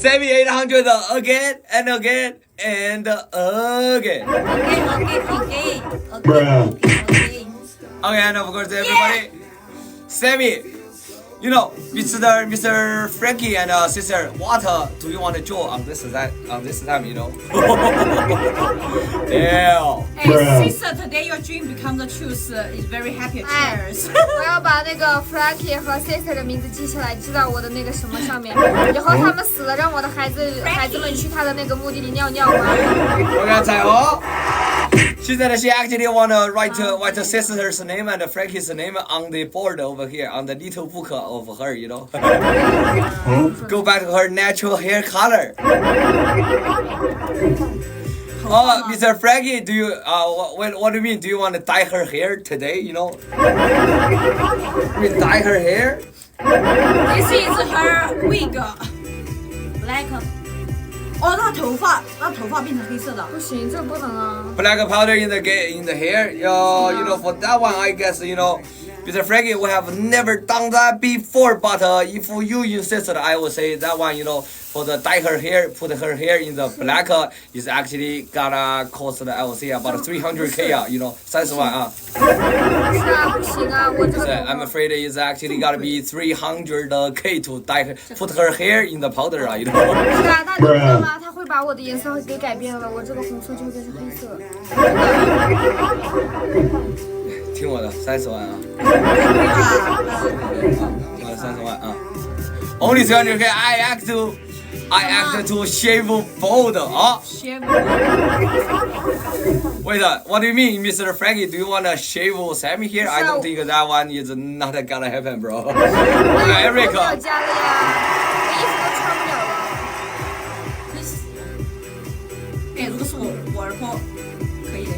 7800 again and again and again. Okay, and of course everybody, Sammy, you know, Mr. Frankie and sister, what do you want to draw on this time, you know? Yeah. Hey, sister, today your dream become the truth. Is very happy. Cheers. 我要把那个 Frankie 和 Sister 的名字记起来，记到我的那个什么上面。以后他们死了，让我的孩子们去他的那个墓地里尿尿吧。我刚才哦。She said she actually wanna write her sister's name and Frankie's name on the board over here, on the little book of her, you know. Go back to her natural hair color. Oh, Mr. Frankie, do you what do you mean? Do you want to dye her hair today? You know, we dye her hair. This is her wig. Black. 哦，那头发变成黑色的。不行，这不能啊。Black powder in the hair. You know, for that one, I guess you know. Mr. Frankie, we have never done that before, but if you insisted, I would say that one, you know, for the dye her hair, put her hair in the black, is actually gonna cost, I would say, about 300K, you know, 30万啊。是啊，不行啊，我这个。I'm afraid it's actually gotta be 300K to put her hair in the powder, you know. 是啊，那你知道吗？他会把我的颜色给改变了，我这个红色就会变成黑色。听我的，30万啊！我的30万啊 ！Only 300K. I act to shave bald 啊。Wait, what do you mean, Mr. Frankie? Do you wanna shave Sammy here? I don't think that one is not gonna happen, bro. Eric. 我有家了呀，我衣服都穿不了了。哎，如果是我儿婆，可以的。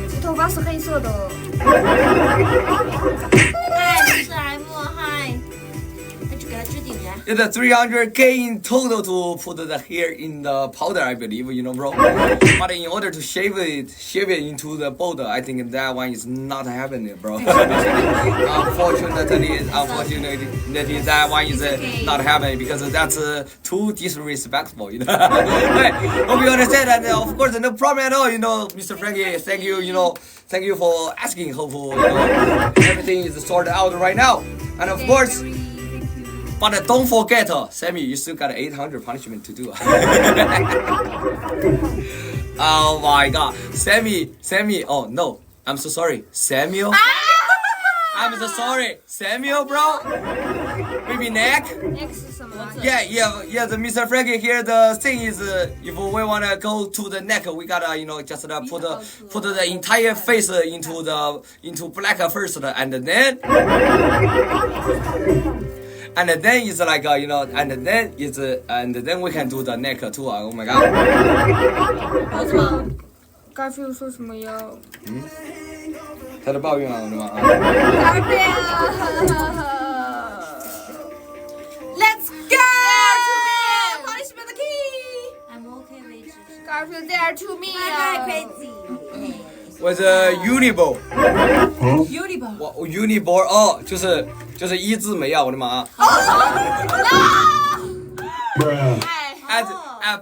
这头发是黑色的。嗨，我是 M， 嗨，那就给它置顶着。It's 300K in total to put the hair in the powder, I believe, you know, bro. But in order to shave it into the bald, I think that one is not happening, bro. Unfortunately, that one is not happening because that's too disrespectful, you know. Okay, hope you understand, and of course, no problem at all, you know, Mr. Frankie. Thank you, you know, thank you for asking. Hopefully, you know, everything is sorted out right now, and of course. But don't forget, Sammy, you still got 800 punishment to do. Oh my god. Sammy, oh no. I'm so sorry. Samuel? I'm so sorry. Samuel, bro? Maybe neck? Neck 是什么？ Yeah, the Mr. Frankie here, the thing is, if we wanna go to the neck, we gotta, you know, just put the entire face into black first, and then it's like you know, and then we can do the neck too. Oh my god. Garfield 说什么要？他的抱怨啊，我的妈啊 Let's go! Punishment key. I'm okay with it. Garfield there to me I'm crazy. With Uniball. Uniball. 我 Uniball 哦，就是一字眉啊，我的妈啊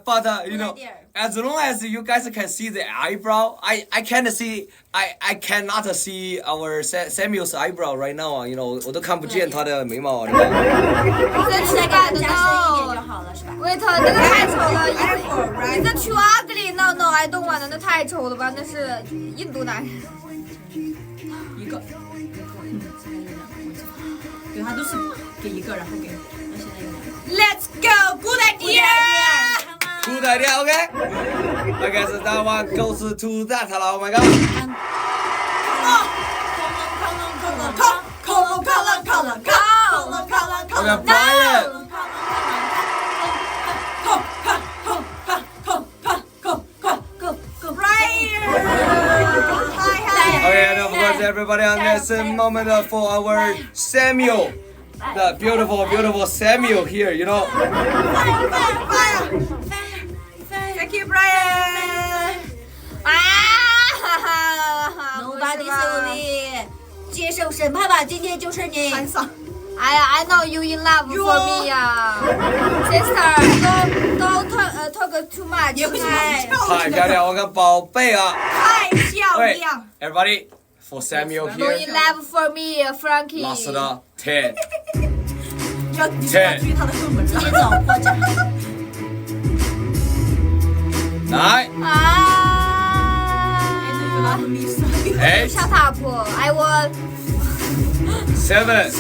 ！But you know, as long as you guys can see the eyebrow, I cannot see our Samuel's eyebrow right now 啊，you know， 我都看不见他的眉毛啊。这去干的加深一点就好了，是吧？ Wait， 那个太丑了，It's too ugly. No, I don't want. 那太丑了吧？那是印度男人。一个，对，他都是给一个，然后给。Let's go, good idea. Good idea, okay? I guess that one goes to that 了 ，Oh my god. Okay, Brian. Okay, and of course, everybody on this moment for our Samuel, the beautiful Samuel here, you know. Thank you, Brian. Nobody so me. 接受审判吧，今天就是你。哎呀 ，I know you in love for me 呀，sister， look too much. 也不喜欢哎太漂亮，我看宝贝啊。太漂 Wait, 亮。 everybody, for Samuel Don't here. you love for me, Frankie? Last 的 10. 你是要注意他的后门。直接走或者 9, 啊 8, Shut up! I will 7,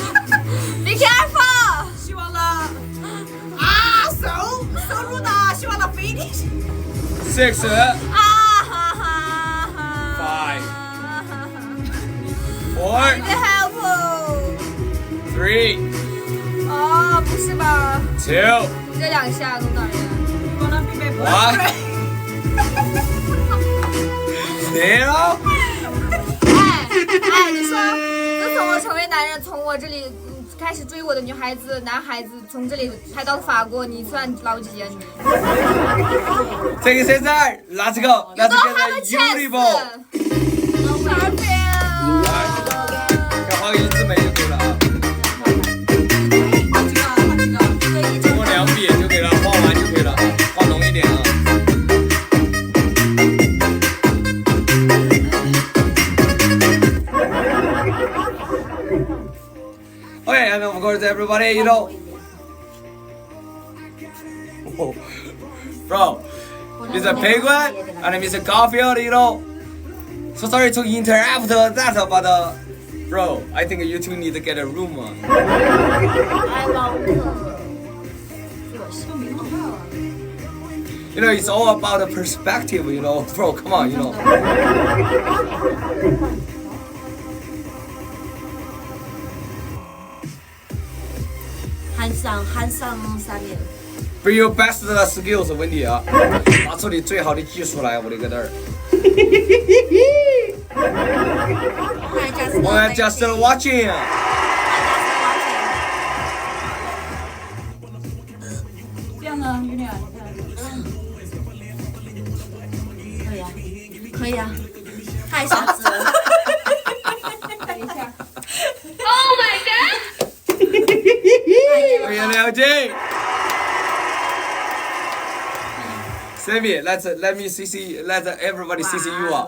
be careful. 希望呢手入的，希望它飞进去。 6, 啊哈哈哈 4, Be helpful. 3, 哦，不是吧？ 2, 这两下弄哪儿呀？希望它飞飞不 1, 0. 你说，自从我成为男人，从我这里开始追我的女孩子、男孩子，从这里拍到法国，你算老几啊你？这个现在 Let's go. Let's get the uniform. 要画个一字眉就可以了啊。通过2笔就可以了，画完就可以了啊，画浓一点啊。Okay, and of course everybody, you know. Whoa. Bro, Mr. Penguin and Mr. Garfield, you know. So sorry to interrupt that, but bro, I think you two need to get a room. I want You know, it's all about the perspective, you know. Bro, come on, you know. handsome 三年。 Bring your best skills 问题啊，拿出你最好的技术来，我的个嘚儿。我们 just watching。这样呢，有点。可以啊，可以啊，太傻子了。等一下。Oh my god！ 我也了解。Sammy, let me see, let everybody see you 啊。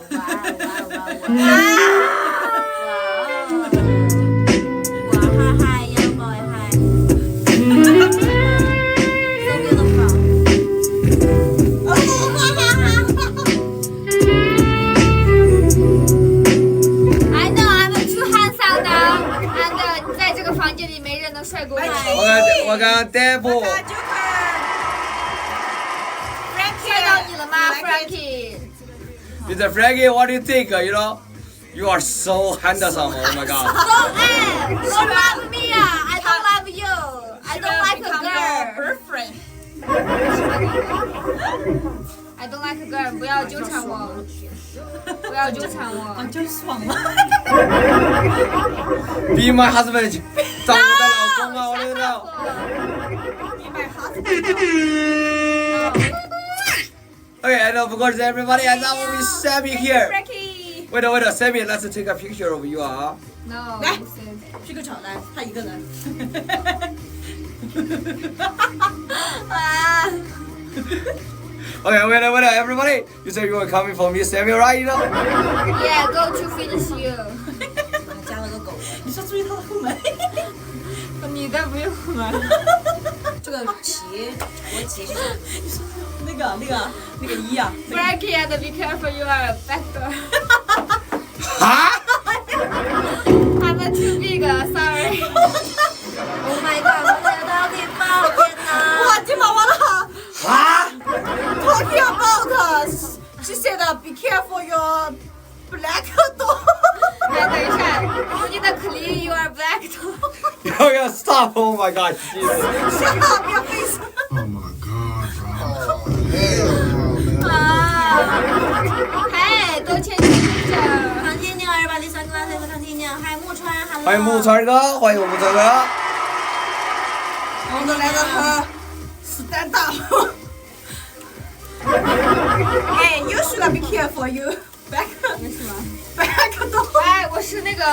I know I'm too handsome now, and 在这个房间里没人能帅过我。我刚逮捕。帅到你了吗 ，Frankie？ Mr. Frankie, what do you think? You know, you are so handsome. Oh my god. Don't love me 啊 I don't love you. I don't like a girl. Girlfriend. I don't like a girl. 不要纠缠我，不要纠缠我。就爽了。 Be my husband. 找我的老公啊，我的老。 Be my husband. Okay, and of course everybody, and now we Sammy here. Frankie. Wait, Sammy, let's take a picture of you 啊。 No. 来去个场来，他一个人。啊 Okay, wait, everybody. You said you were coming for me, Sammy, right? You know? Yeah, go to finish you. 加了个狗，你说注意他的后门。你的不用吗？这个旗，国旗是那个一啊。 Frankie, and be careful, you are a bad girl. 哈？ I'm too big, sorry. Oh my god， 我的到底爆天哪！我的妈，完了！哈？ Talking about, she said, be careful your black dog. 哎，等一下，you need to clean your black dog. You gotta stop! Oh my god, Jesus! Shut up, your face. Oh my god, bro. Hell no, man. 啊，嘿，多牵牵着。唐天鸟，everybody 三个拉这个唐天鸟，还有木川，hello。欢迎木川哥，欢迎我们这个。我们来到他 stand up. Hey, you should be careful, you back dog. 哎，我是那个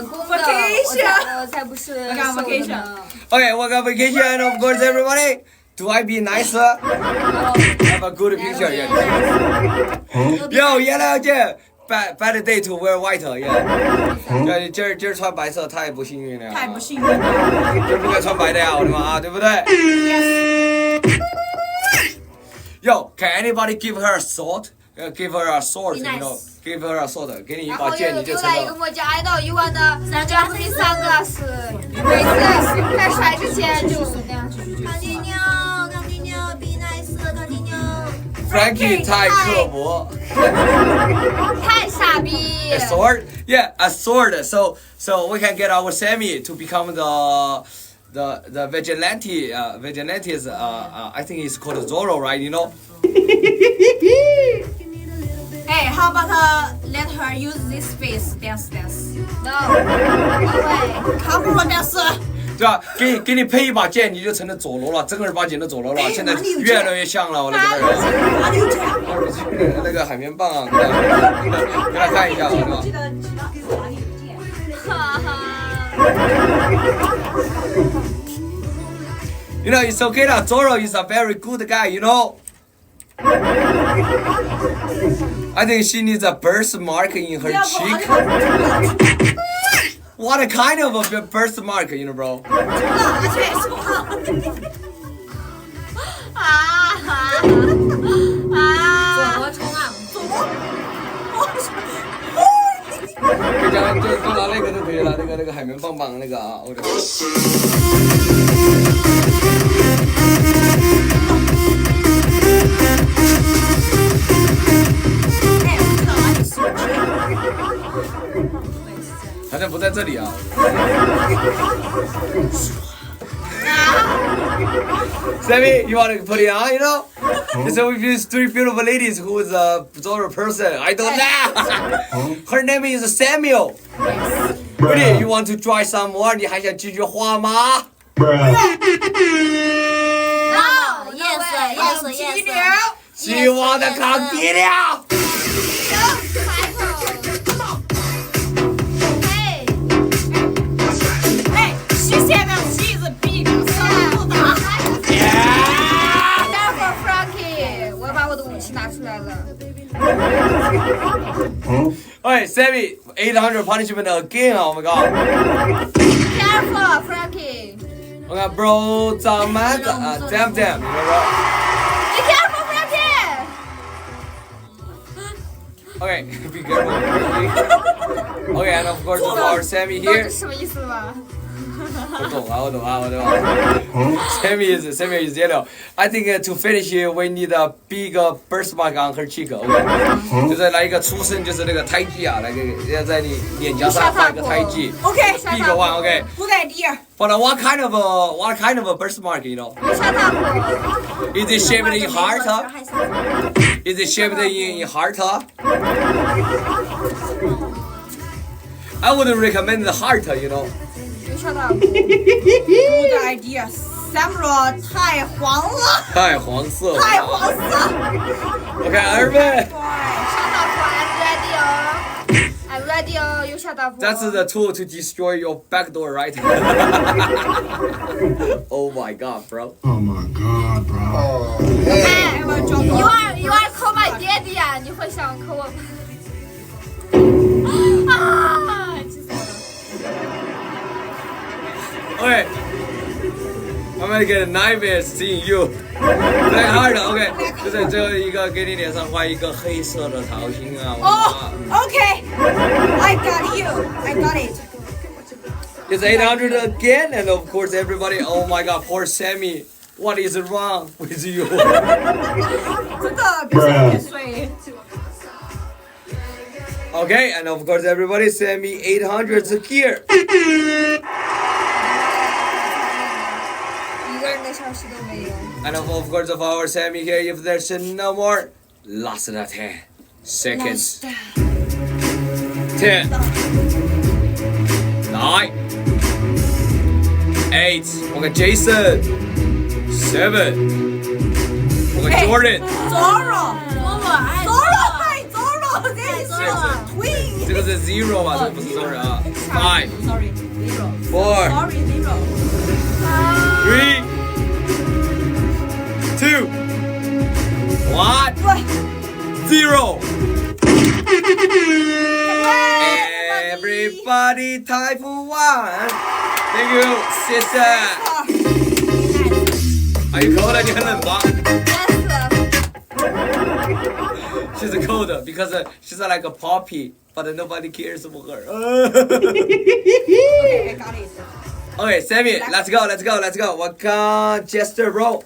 公的， Vacation 我才不是 Okay, 瘦的 vacation 呢。 Okay, welcome vacation, and of course everybody. Do I be nicer? Have a good picture, yeah. Yo, yellow 姐 bad day to wear white, yeah. 今儿穿白色太不幸运了。太不幸运了。就不该穿白的呀，我的妈，对不对 ？Yo, can anybody give her a sword? Give her a sword, you know? Give her a sword. 给你一然后把剑，你就又成了。来一个墨镜，I know you wanna just me sunglass。每次在甩之前就那样。 Continue, be nice, continue. Frankie 太刻薄。太傻逼。 A sword? Yeah, a sword. So we can get our Sammy to become the vigilante. Vigilantes. I think it's called Zorro, right? You know. Hey, how about let her use this face dance? No way。 Come on, dance. 对吧？给你配一把剑，你就成了佐罗了，正儿八经的佐罗了。现在越来越像了，我的个人。哪里有剑？那个海绵棒啊，给他看一下，是吧？记得哪里有剑？哈哈。 You know, it's okay that Zorro is a very good guy, you know. I think she needs a birthmark in her cheek. What kind of a birthmark, you know, bro? 啊哈啊！我冲啊！走吗？就拿那个就可以了，那个海绵棒棒那个啊，我的。哎，我知道哪里是有剑。好像不在这里啊。Sammy, you want to put it on, you know? So with these three beautiful ladies who is a Zorro person, I don't know. Her name is Samuel. Really, you want to try some more? 你还想继续画吗？ No, Yes. 希望的抗敌了。哎，she said that she is big， Careful, Frankie！ 我把我的武器拿出来了。Hey, Sammy, 800 punishment again. Oh my god. Careful, Frankie！ Okay, bro, 咱们damn, you know, bro. Be careful, Frankie！ Okay, be careful. Okay, and of course, our Sammy 懂 here. 这什么意思吗？我懂啊。Sammy is yellow. I think to finish it, we need a big birthmark on her cheek. Okay, 就是来一个出生就是那个胎记啊，来个要在你脸颊上画一个胎记。 OK， Big one, okay. Good idea. But what kind of a birthmark, you know? 下大步。 Is it shaped in heart? Is it shaped in heart? I would recommend the heart, you know. 下大步。 Good idea. Samuel 太黄了，太黄色了。太黄色。 OK，儿们。下大步 ，I'm ready 哦。I'm ready 哦，又下大步。 That's the tool to destroy your backdoor, right? Oh my god, bro. Oh my god, bro. Oh, 哎 hell. ，you are call my daddy 啊？你会想扣我吗？啊！气死我了。 Okay. I'm gonna get a nightmare seeing you. Play hard, OK. 就是最后一个，给你脸上画一个黑色的桃心啊！哦，OK，I got you. I got it. It's 800 again, and of course everybody. Oh my god, poor Sammy. What is wrong with you? 真的别睡。 Okay, and of course everybody, Sammy 800's here. 一个人的消息都没有。 And of course of our Sammy here, if there's no more, last 10 seconds. 10, 9, 8. Okay, Jason. 7. Okay, Jordan. Zorro，这是 twin。 这个是 zero 吧？这个不是 zero 啊。5, Sorry, zero. 4, Sorry, zero. 3, 0. Everybody type 1. Thank you, sister. Are you cold? 你很冷吗 She's cold because she's like a poppy, but nobody cares for her. Okay, I got it. Okay, Sammy, let's go.我刚 gesture roll.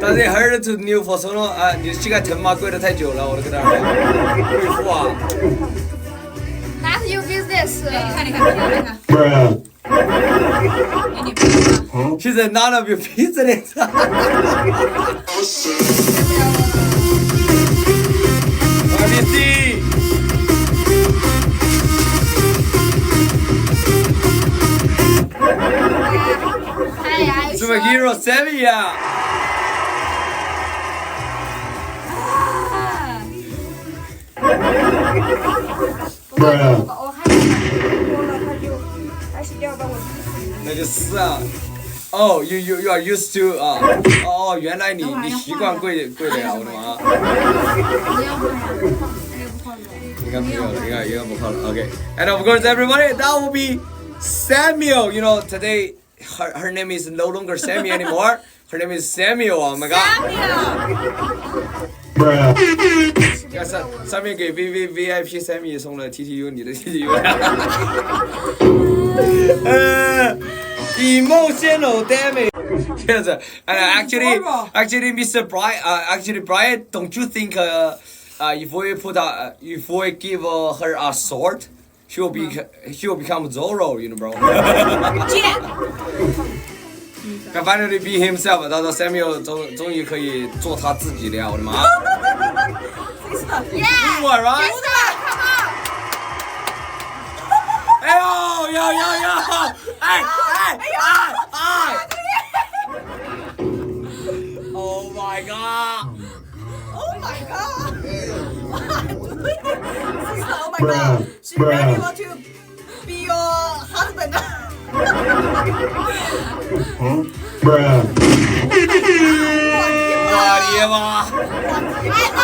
但是 hard to new for so long 啊，你膝盖疼吗？跪得太久了，我都跟他说，贵妇啊。Not your business。你看，给你 She's none of your business. Let me see. Superhero Sammy 呀。我还多了，他就还是掉到我衣服里。那就是啊。Oh, you are used to 啊。哦，原来你习惯跪的呀，我的妈。应该不要了，应该不靠了。Okay, and of course everybody, that will be Samuel. You know today her name is no longer Sammy anymore. Her name is Samuel. Oh my god. 上面给 VIP Sammy 送了 TTU， 你的 TTU。Emotional damage. Yes, and actually, Mr. Brian, don't you think if we give her a sword, she will become Zorro, you know, bro? Can finally be himself. 到时候 Samuel 终于可以做他自己了，我的妈！ Yeah. What, right? Come on. 哎呦！哎！Oh my god! Oh my god! Sister, oh my god! She really want to be your husband. I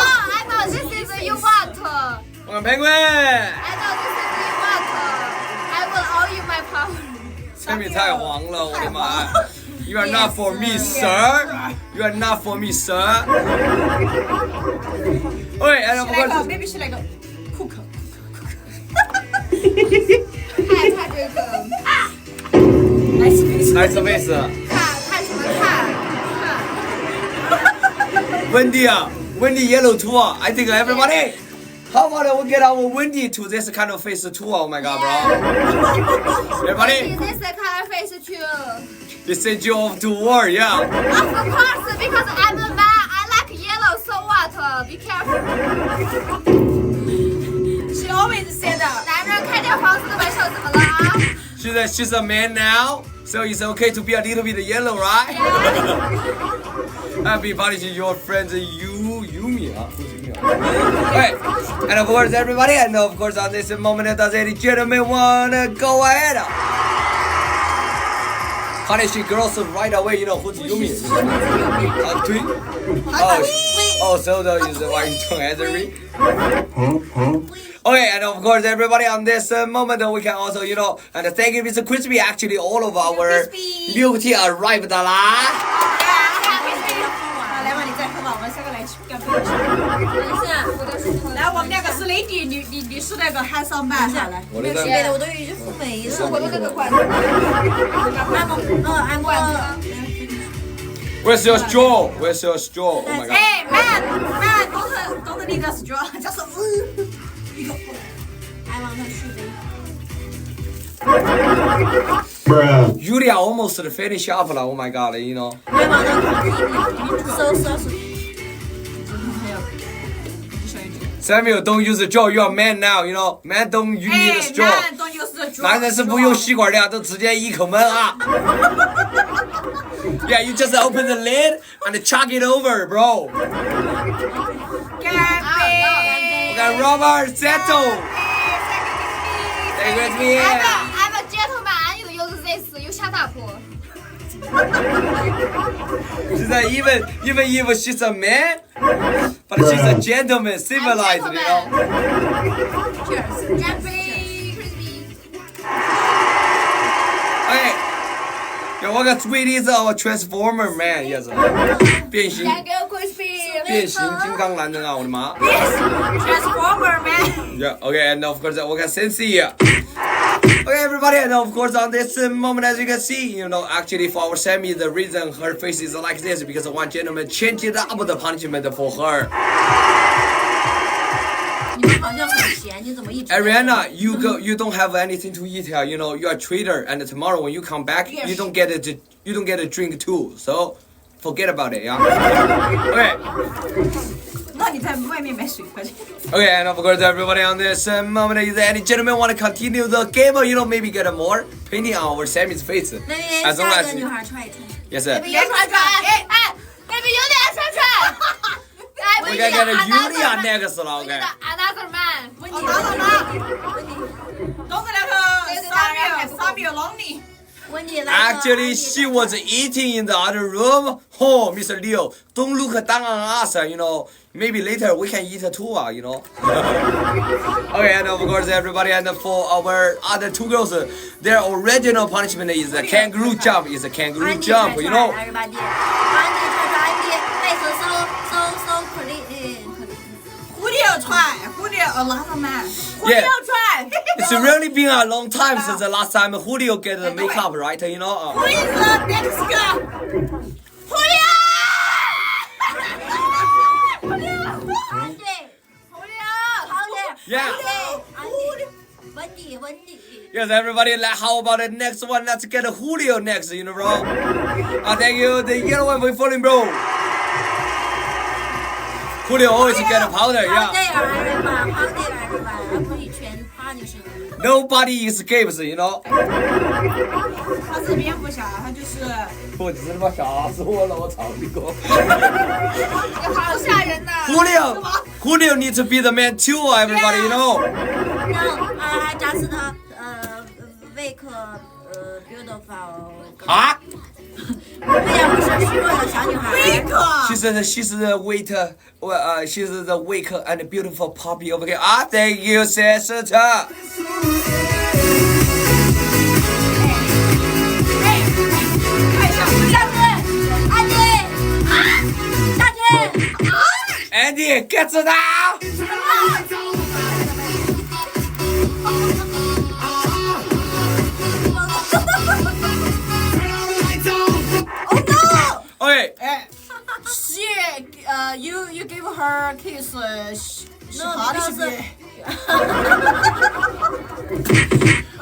know. This is you want.我看 penguin. I know this is you want. I will owe you my power. Sammy 太黄了，我的妈！You are not for me, sir. You are not for me, sir. Okay, and of course. Maybe she like a cook. 看这个， Nice face. Nice face. 看什么看？ Wendy yellow too. I think everybody. How about we get our Wendy to this kind of face too? Oh my god, bro. Everybody. This color face too. They send you off to war, yeah. Of course, because I'm a man. I like yellow. So what? Be careful. She always say that. 男人看见黄色的玩笑怎么了啊？ She's a man now, so it's okay to be a little bit yellow, right? Happy party to your friends, Yumi. Okay, and of course everybody, and of course on this moment, does any gentleman wanna go ahead? Honey, she girls right away, you know who's Yumi? Tweet? Oh, so is why you don't answer me? Okay, and of course, everybody on this moment, we can also, you know, and thank you, Mr. Crispy. Actually, all of our milk tea arrived 啦。来吧，你再喝吧，我们三个来去干杯。来，我们两个是 lady， 你是那个 handsome man 哈，来。我的是别的，我都已经付没了。我的那个管子。按摩。 Where's your straw? Where's your straw? Oh my god. Hey man, don't need a straw， 就是一个。还往上续杯。 Julia almost finish up 了 Oh my god, you know. 还往上搜。 Samuel, don't use the straw. You are man now, you know. Man, don't you need a straw. Man, don't use the straw. 男人是不用吸管的，都直接一口闷啊。Yeah, you just open the lid and chuck it over, bro. 干杯。 Okay, Robert, settle. Stay with me. I'm a gentleman. I need to use this 又下大坡。 She said even if she's a man, but she's a gentleman, civilized, you know. Cheers. Okay. 有我个 Sweetie 是 our Transformer man， 也是变形 Thank you, Crispy. 变形金刚男人啊，我的妈 Transformer man.！Yeah, okay, and of course we can Sensei. Okay, everybody, and of course on this moment, as you can see, you know, actually for our Sammy, the reason her face is like this because one gentleman changed up the punishment for her. 你们好像很闲，你怎么一直 Ariana, you don't have anything to eat here. You know, you're a traitor, and tomorrow when you come back, you don't get a drink too. So forget about it, yeah. Okay. 那你在外面买水喝去。 Okay, and of course, everybody on this moment, is there any gentlemen want to continue the game, or you know, maybe get a more painting on our Sammy's face? 那 As long 下 as 一个女孩踹一踹。 yes, sir. 别踹踹，哎，baby 有点踹踹。 We can get a Julia next 了 ，OK. Another man， 问你拿到吗？问你，刚才那个Samuel Lonely， 问你来。 Actually, she was eating in the other room. Oh, Mr. Leo, don't look down on us. You know, maybe later we can eat too. You know. Okay, and of course, everybody, and for our other two girls, their original punishment is a kangaroo jump. Is a kangaroo jump. You know. Everybody, Andy 踹踹 Andy， face so clean。蝴蝶踹，蝴蝶another man，蝴 Yeah. 蝶踹。 It's really been a long time since the last time Julio get the makeup, right? You know. Who is the next girl？蝴蝶。 Yeah. Wendy. Yes, everybody. How about the next one? Let's get a Julio next. You know, bro. Thank you. The yellow one for falling, bro. Julio always get a powder. Yeah. Nobody escapes. You know. 他是蝙蝠侠，他就是。我真他妈吓死我了！我操你个！你好吓人呐！ Julio needs to be the man too, everybody, you know. No, I just wake beautiful. 啊 对呀，不是虚弱的小女孩。？She said she's the waiter, she's the weak and beautiful puppy over here. Ah, thank you, sister. ，Andy, get it out! Okay. She you give her kiss， No, because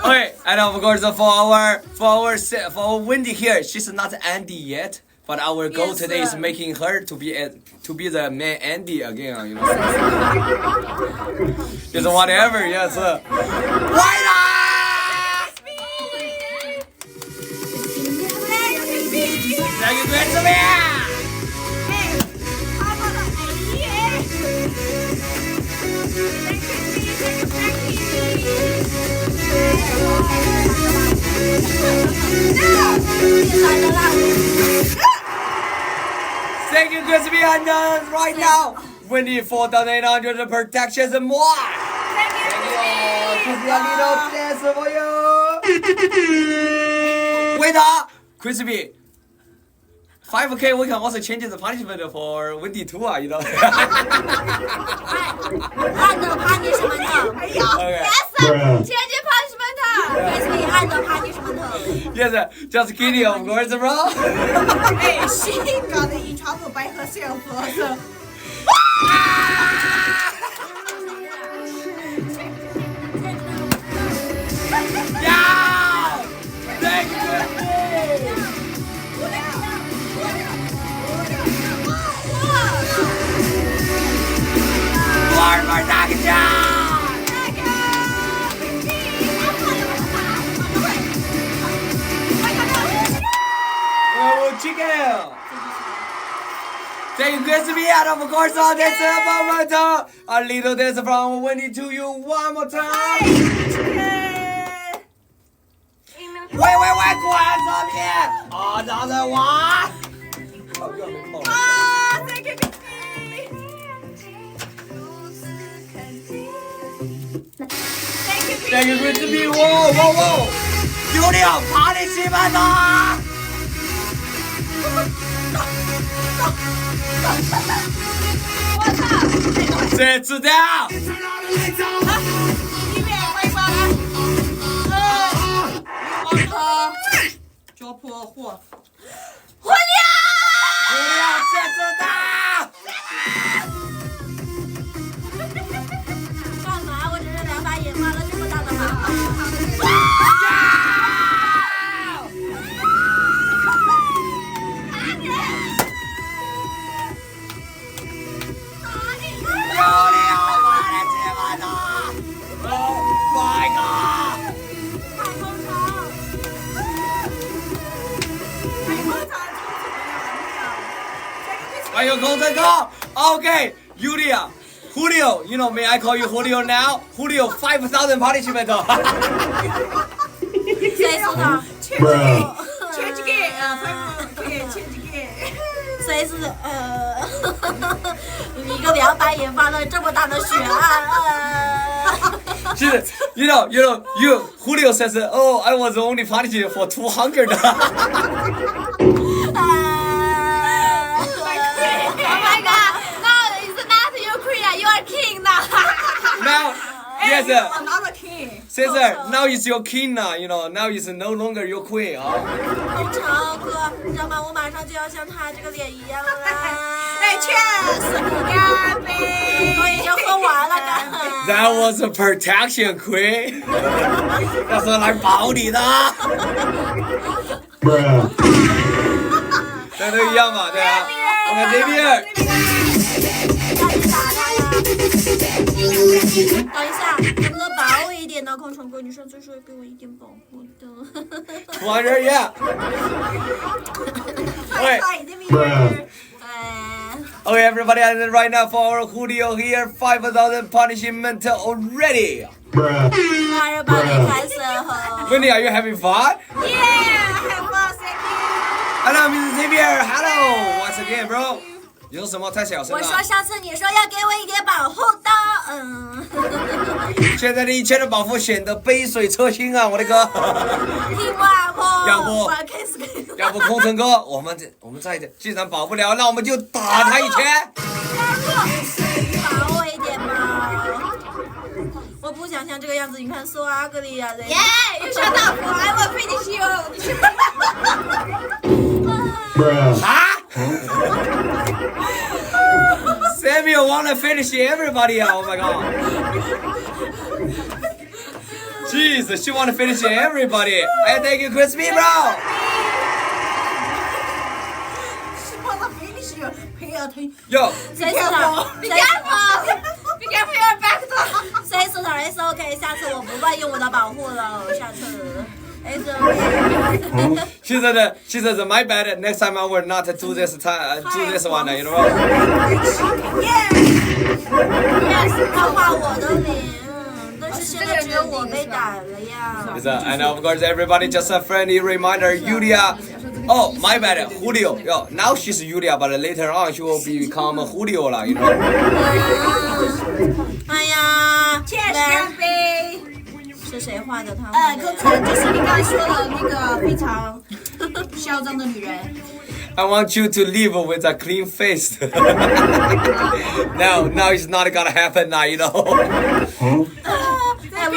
Okay, and of course for our Wendy here, she's not Andy yet. But our goal Yes, today is sir. making her to be the man Andy again, you know. Just whatever, yes. Why not? Thank you, great to me. Thank you, Crispy, and right now, we need 4,800 protections and more. Thank you, Crispy, a little dance for you. Wait up, Crispy. 5K, we can also change the punishment for Wendy too, you know. 按的 punishment。 Okay. Change punishment。 Basically 按的 punishment。 Yes, just kidding, of course, bro. 哎，she got in trouble by herself. So. Yeah! Thank you, Crispy. Armor knock it down! Oh, chicken! Thank you, Crispy, and of course, on this moment, a little dance from Wendy to you one more time. Wait, 啊，然后再挖。哦，又没碰。啊，Thank you， Thank you, good to be. 哇哇哇！有点爬得起来的。我操！谁知道？一遍，欢迎过来。王哥，脚破货。有点谁知道？干嘛？我只是2把引发了这么大的麻烦。有点爬得起来的。Oh my god！ 太空城。还有空城哥 ，OK， Julia。Julio, you know, may I call you Julio now? Julio, 5,000 participants. 谁说的？前几个前几个。谁是一个2把引发了这么大的血案。you know, Julio says, oh, I was only participating for 200. Oh my god! No, it's not Ukraine. You are king now. Now, yes, Another king. Caesar, now it's your king now, you know, now it's no longer your queen. 空城哥，你知道吗？我马上就要像他这个脸一样了。哎，Cheers，干杯！我已经喝完了，干。That was a protection queen. 那是来保你的。大家都一样嘛，对啊。我看这边。等一下，能不能保我一点呢？空城哥，你上次说给我一点保护的。200 yeah. Okay. Okay, everybody, and right now for our Julio here, 5,000 punishment already. Everybody 开始喝。 Wendy, are you having fun? Yeah, have fun, thank you. Hello, Mr. Xavier. Hello, once again, bro. 你说什么？太小声我说了。上次你说要给我一点保护的，现在的一切的保护显得杯水车薪啊，我的哥。听话不？要不我要开始给你。要不空城哥，我们再既然保不了，那我们就打他一拳。保我一点嘛！我不想像这个样子，你看 so ugly 啊人。 Yeah, you shut up. I will finish you. 啊？Samuel wanna finish everybody. Oh my god. Jesus, she wanna finish everybody. I thank you, Crispy, bro. She wanna finish you. Pay attention. Yo, 谁是他？ Be careful. Be careful your back door. 谁是他？It's OK， 下次我不会用我的保护了，下次。It's OK。 she said, my bad. Next time I will not do this one. You know. Yeah. Yes， 他画我的脸，但是现在只有我被打了呀。 And of course, everybody, just a friendly reminder, Julia. Oh, my bad, Julio. Yo, now she's Julia, but later on she will become Julio 了 you know. 哎呀 Cheers，干杯。是谁画的他？空城就是你刚才说的那个非常嚣张的女人。 I want you to live with a clean face. now it's not gonna happen now, you know. I'm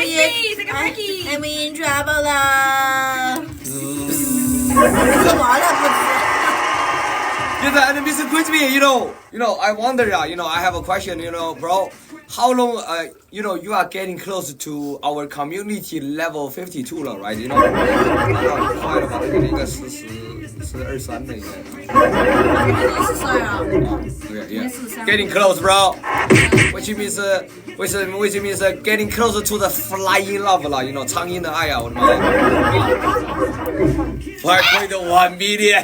in trouble 了。死完了不死。 Yes, and Mr. Crispy, you know, I wonder, I have a question, bro. How long, you are getting close to our community level 52 了 right? 快了吧？这个应该是23的应该。42啊。Yeah. Getting close, bro. Which means getting closer to the flying love 了苍鹰的爱啊，我的妈！快快的1 million.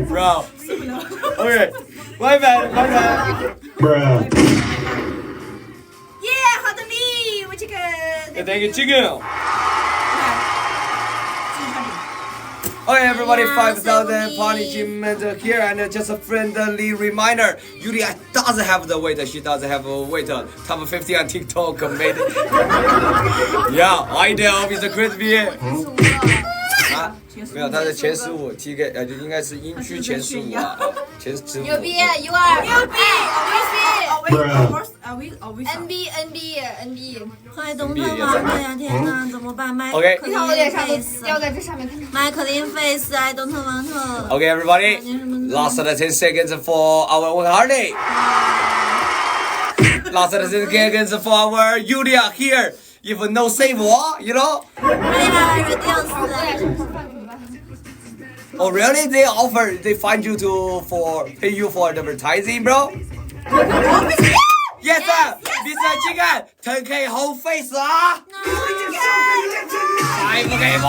Bro. Okay. My bad. Yeah， 好的你，我这个。 Thank you, chicken. 继续 Okay, everybody, Yeah, 5,000 so punishment here, and just a friendly reminder. Yulia doesn't have the weight. She doesn't have a weight. Top 50 on TikTok made. Yeah, I know, Mr. Crispy. 啊，没有，他是前15 ，TK 就应该是英区前15啊，前15。牛逼，U 二，牛逼，NB，快动他妈的呀！天哪，怎么办？麦克 OK 你看我脸上都 face，掉在这上面，麦克林 face，I don't want to。 Okay, everybody, last 10 seconds for our Harley. Last 10 seconds for our Yulia here. If no save, you know? 哎呀，掉死了！ Oh, really? They offer, they find you to pay you for advertising, bro? Yes, sir. Mr. Chicken, 10K whole face 啊！还不给我？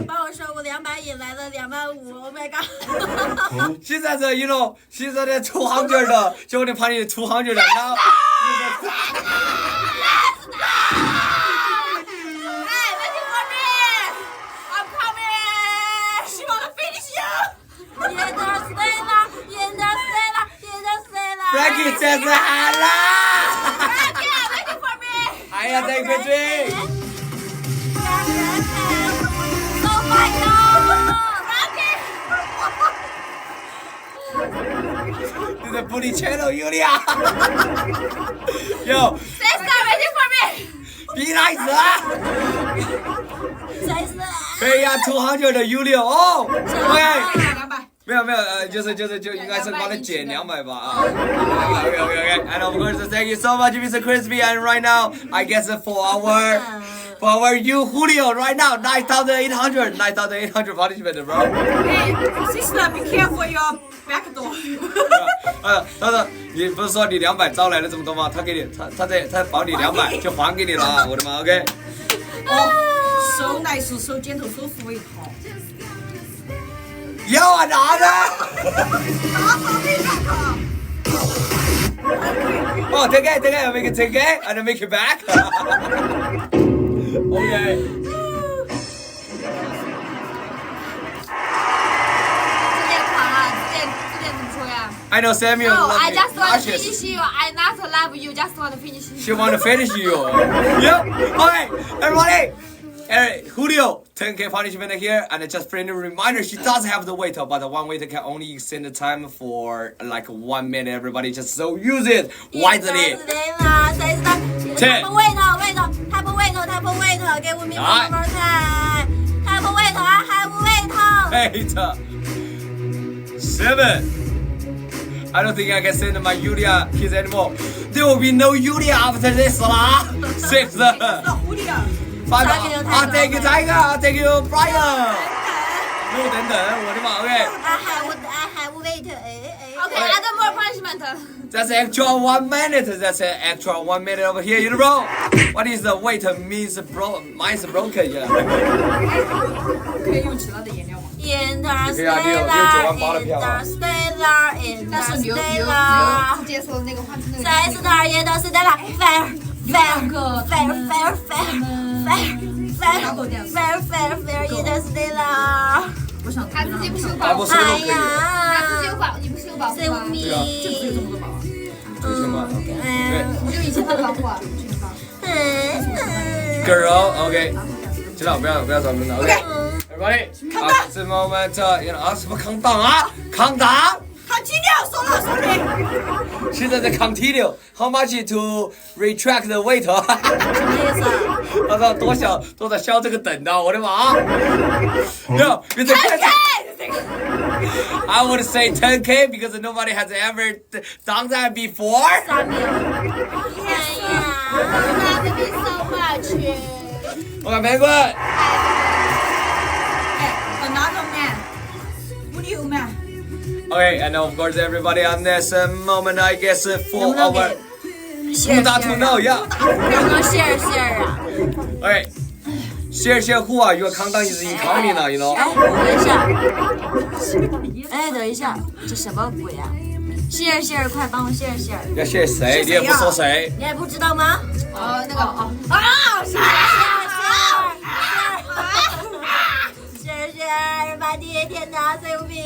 帮我收过200引来了250，Oh my god！ She's at the, you know, she's at the 200. She only paying 200 now. Frankie says hello. I am the between. This is a bully channel, Yulia. Yo, be nice, huh? 谁是？ Pay 呀200的 Yulia. Oh, okay. 200。没有，就应该是帮他减200吧啊。Okay. And of course, thank you so much, Mr. Crispy. And right now, I guess for our you Julio right now 9,800 punishment, bro. Hey, sister, be careful your back door. 他说你不是说你200招来了这么多吗？他给你，他保你200就还给你了啊！我的妈 ，OK。哦，so nice, so gentle, so sweet. 要啊拿着。Oh, take it, make it take it, and make it back. Okay. 这点狂啊，这点怎么说呀 I know Samuel. No, love I it. just want to Ashes. finish you. I not love you, just want to finish you. She want to finish you. Yep. Okay, everybody. Julio, 10K punishment here, and just friendly reminder, she does have the waiter, but the one waiter can only extend the time for like 1 minute. Everybody just so use it wisely. 谁是？Type waiter，给我名字 one more time。Type waiter，I have waiter。 8, 7. I don't think I can send my Yulia kids anymore. There will be no Yulia after this 啦。6. 5. I'll take you Tiger, I'll take you Brian. No 等等，我的妈 ，OK. I have waiter。Okay, add more punishment. That's extra 1 minute. That's an extra 1 minute over here, you know, bro. What is the weight means bro? Mine's broken, yeah. 可以用其他的颜料吗？ Interstellar，但是你又直接说那个换成那个。谁是大爷的 Stella？Fair，Interstellar。我想他自己不是有大部保护吗？分都可以。他自己有保，你不是有保护 Say 吗 with？me。就只有这么多宝。就行吧。对我就以前的保护啊。 ，Girl, OK. 知道，不要转门了 ，OK. Everybody, at the moment, you know, 什么康档啊？康档。 Continue，说了，sorry。现在在 continue. How much to retract the weight? 什么意思？他说多少消这个等的，我的妈！No, it's a 10K. I would say 10K because nobody has ever done that before. 3秒。哎呀 Love me so much. 我看玫瑰。哎，another man Okay, and of course everybody on this moment, I guess for our who that to know, yeah. 让我 share 啊。Okay, share who are your content is incoming now, you know. 哎，等一下，这什么鬼啊？share，快帮我 share。要 share 谁？你也不说谁。你还不知道吗？哦，那个哦，share，把地天哪，谁无名？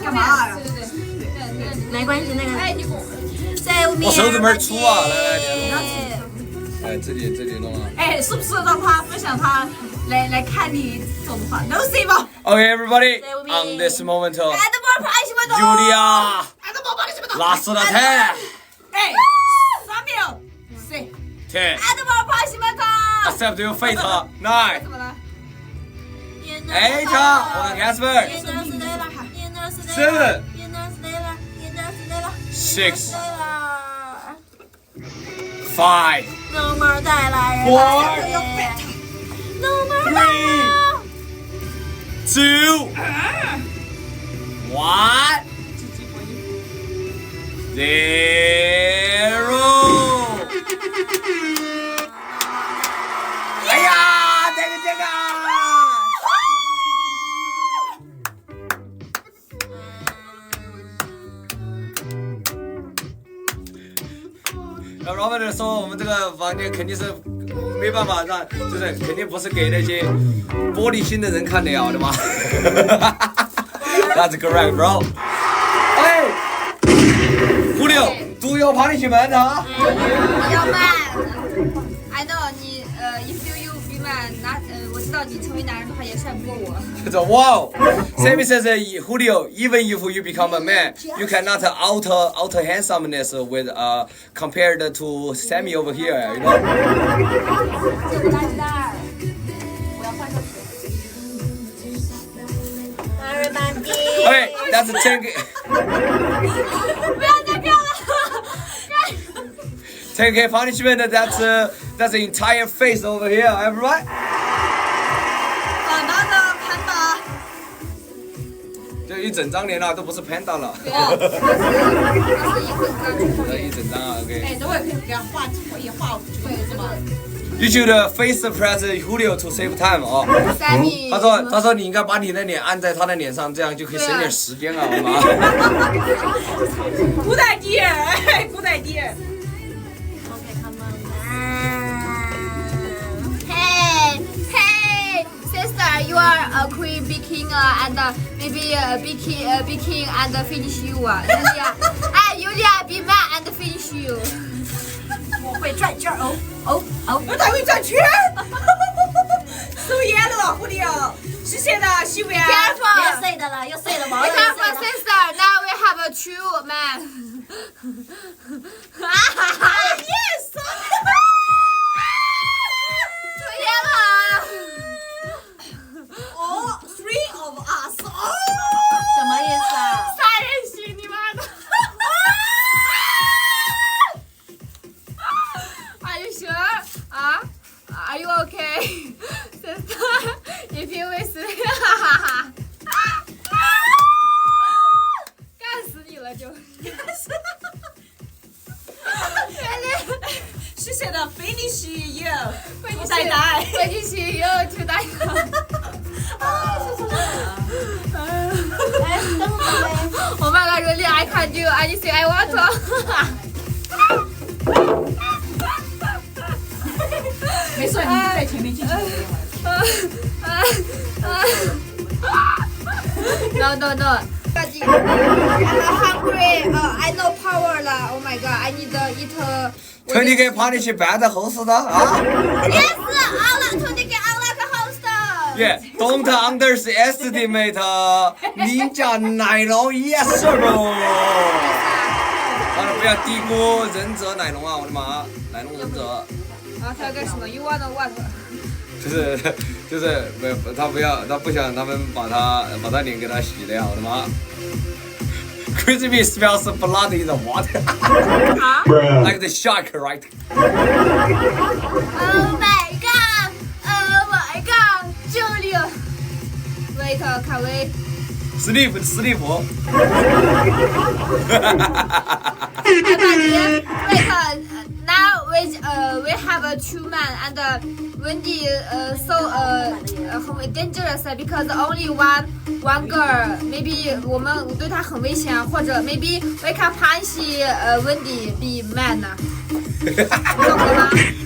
干嘛？没关系，那个。哎，你给我。我手指门粗啊，来，哎，这里弄啊。哎，是不是让他分享他来看你做的话 ？No see 吧。Okay, everybody, on this moment, Julia, last the 10, 哎，3秒，6 10, accept your fate, 9, 怎么了？ 8, 我跟 Casper, 7, 6, 5, No more 带来人 No more 3, 2, 1, 0. 哎呀，这个！那老板说我们这个房间肯定是没办法让，就是肯定不是给那些玻璃心的人看的呀，我的妈！That's correct, bro. Hey, Julio, do your punishment, huh? 要慢。I know 你if you be man， 我知道你成为男人的话也帅不过我。So wow, Sammy says Julio, even if you become a man, you cannot alter handsomeness with compared to Sammy over here, you know. 这个垃圾袋，我要换个水。Okay, that's 10K. 不要再看了。 10K punishment. That's the entire face over here, everyone. 拿着盘打。就一整张脸了，都不是 panda 了。对啊，它是一整张啊 ，OK。哎，等会可以给他画，也画对是吗？ You should face press Julio to save time 哦。Sammy，他说你应该把你的脸按在他的脸上，这样就可以省点时间啊，我妈。Good idea， 哎 ，Good idea。 Hey, sister, you are a queen bikini and maybe bikini and finish you. Julia, Julia be man and finish you. 我会转圈哦。他会转圈。收烟了，狐狸哦。谢谢的，西维啊。别 Careful. 睡的了，又睡了，毛又 Careful, 睡了。 sister. Now we have a true man. Yes。抽烟了。哦，3 of us。哦。什么意思啊？杀人心，你妈的！Are you sure? Are you okay? Sister, if you wish, 干死你了就。谢谢的 ，finish you。Finish 带带。Finish you to die. 哎，等会儿 Oh my god, really? I can't do anything I want. 没事，你在前面进行。No. I'm hungry. I no power 了. Oh my god, I need to eat. 20K punish 办在后头的啊。Yes, unlock 20K unlock host. Yeah, don't underestimate 人家奶龙 yes sir 哦。好了，不要低估忍者奶龙啊！我的妈，奶龙忍者。他要干什么 ？You want what？ 就是他不想他们把他脸给他洗了呀！我的妈 Crispy smells of blood in the water. Like the shark, right? Oh my god! Oh my god! Julia! Wait, can we? Sleep. Everybody, wait, now we have two men and Wendy so dangerous because only one girl. Maybe 我们对她很危险，或者 maybe we can punish Wendy be man.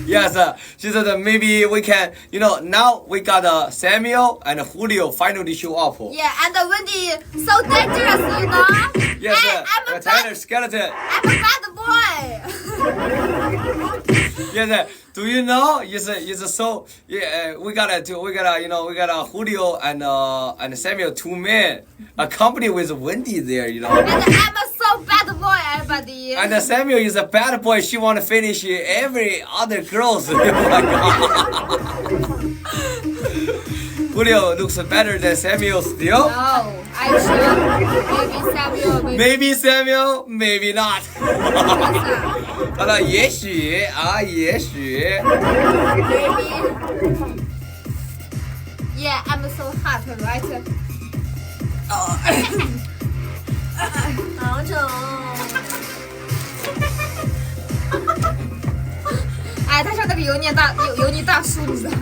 Yes, she said maybe we can, now we got Samuel and Julio finally show up. Yeah, and Wendy so dangerous, you know. Yes, I'm a Tyler skeleton. I'm a bad boy. Yes, do you know? It's so yeah. We got Julio and Samuel, two men, accompanied with Wendy there, And I'm a so bad boy, everybody. And Samuel is a bad boy. She want to finish every other girls. Oh my God. Julio looks better than Samuel still. No, I'm sure. Maybe Samuel, maybe not. 他说也许啊，也许。 Maybe. Yeah, I'm so hot, right? 好丑哦。哎，他像那个油腻大叔，你知道吗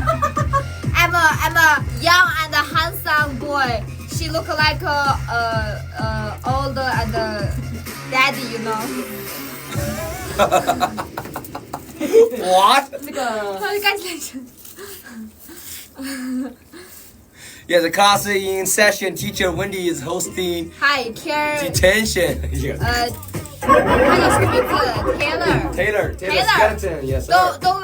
？I'm a young and handsome boy. She look like old and daddy, you know. What? 那个他干起来真。 Yes, the class in session. Teacher Wendy is hosting Hi, care. detention. Yeah. 他叫什么名字 Taylor Taylor. skeleton. Yes, sir. Don't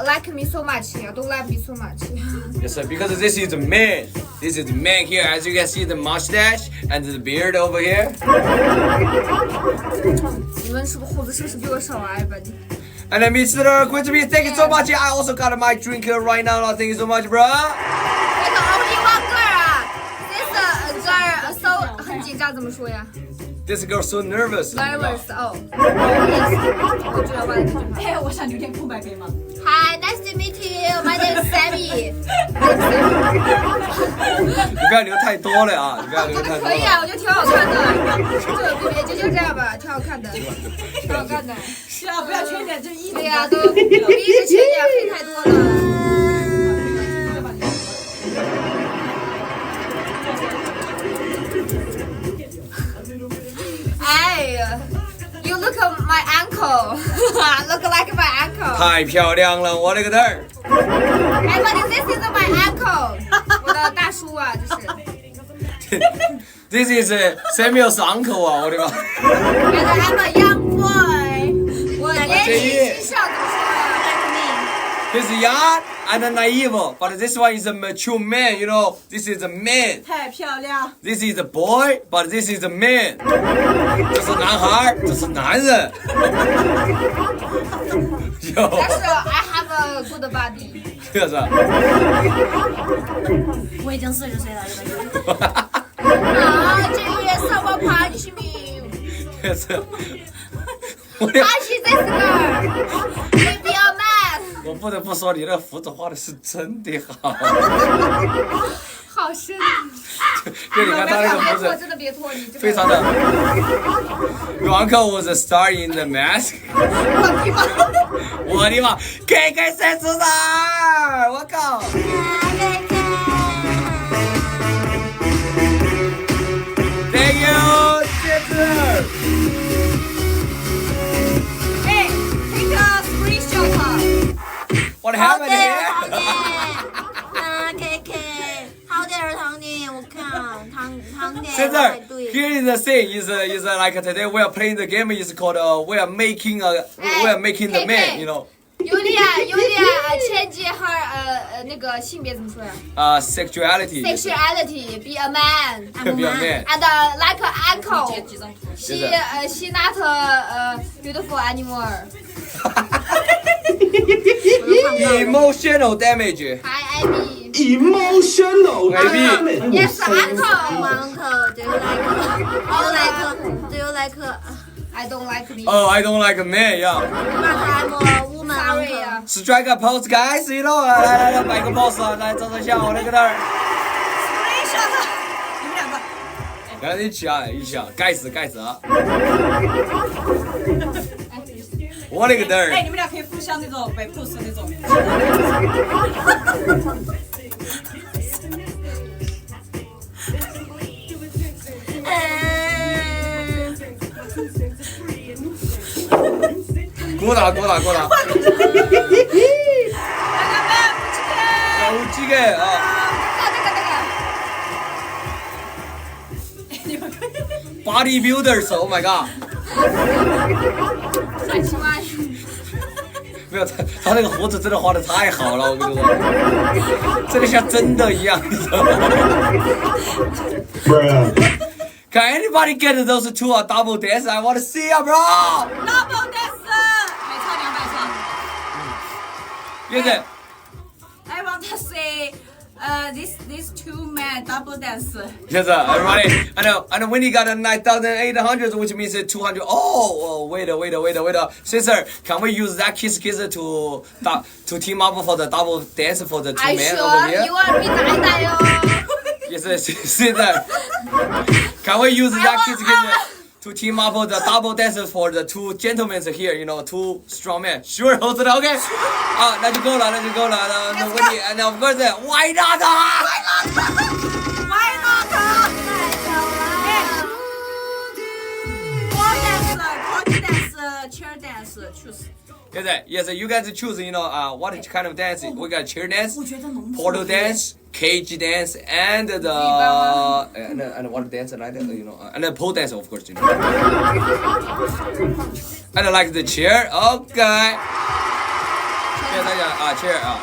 like me so much. Yeah, don't like me so much. Yes, sir. Because this is the man. This is the man here. As you can see, the mustache and the beard over here. 你们是不是胡子是不是比我少啊？everybody. And then Mr. Quincy, thank you so much. I also got my drink right now. Thank you so much, bro. Like only one girl 啊 This girl so 很紧张，怎么说呀 This girl so nervous. ？Nervous. Oh. Yes. 我知道忘了这句话。哎，我想留点空白可以吗？ Hi, nice to meet you. My name is Sammy. 你不要留太多了啊！你不要留太多可以啊，了。我觉得挺好看的。也就这样吧，挺好看的，挺好看的。是啊，不要缺点，这一对呀，都我一直缺点黑太多了。哎 ，You look at my ankle. Look like my ankle. 太漂亮了，我的个嘚儿！ Hey, but this is my ankle. 我的大叔啊，这是。This is Samuel's uncle 啊，我的妈！ And I'm a young boy. 我年轻气盛，怎么说？Like me. He's young and naive, but this one is a mature man. This is a man. 太漂亮。 This is a boy, but this is a man. 这是男孩，这是男人。但是 I have a good body. 这是。我已经40岁了，啊，这个 someone punch me. 这是。 Punch this girl. Be a man. 我不得不说，你那胡子画的是真的好。好深。就你看他那个胡子，真的别脱，你非常的。Your uncle was a star in the mask. 我的妈！KK 三十三，我靠！ Thank you, sister. Hey, take a screenshot. What happened here? KK，好点儿，堂弟，我看堂弟现在才对。 here is the thing is like today we are playing the game is called we are making the man, Yulia change her 那个性别怎么说呀 sexuality. Sexuality, be a man. Be a man. And like an uncle. 截几张图。 She not beautiful anymore. Emotional damage. Hi, Abby. Emotional Maybe. damage. Yes, uncle. Uncle, do you like like I don't like me. Oh, I don't like men, yeah. I'm a woman. Sorry 啊。 Strike a pose, guys, you know. 来，摆个 pose， 来照相，我来搁那儿。你们两个。来，一起啊，盖死啊！我勒个嘚儿！哎，你们俩可以互相那种摆 pose 那种。鼓打！大家有几个啊？Bodybuilders, oh my god！ 30万。没有他那个胡子真的画的太好了，我跟你说，这个像真的一样，你知道吗 ？Can anybody get those two a double dance? I want to see ya, bro. Double dance， 每唱200次。现在 I want to see these two men double dance. Yes, everybody. I know. When you got a 9,800, which means 200. Oh, wait. Sister, can we use that kiss to team up for the double dance for the two I men over sure here? you want me to yo. Yes, sister. Can we use that kiss to team up for the double dance for the two gentlemen here? You know, two strong men. Sure, hold it. Okay. 啊，那就够了。那问题，and of course, why not? Why not? Pole dance, chair dance, choose. Yes, you guys choose. You know, what kind of dance? We got chair dance, 我觉得农 portal dance, cage dance, and the and what dance like that, you know, and the pole dance, of course, you know. And like the chair, okay. 谢谢大家啊 ，chair 啊。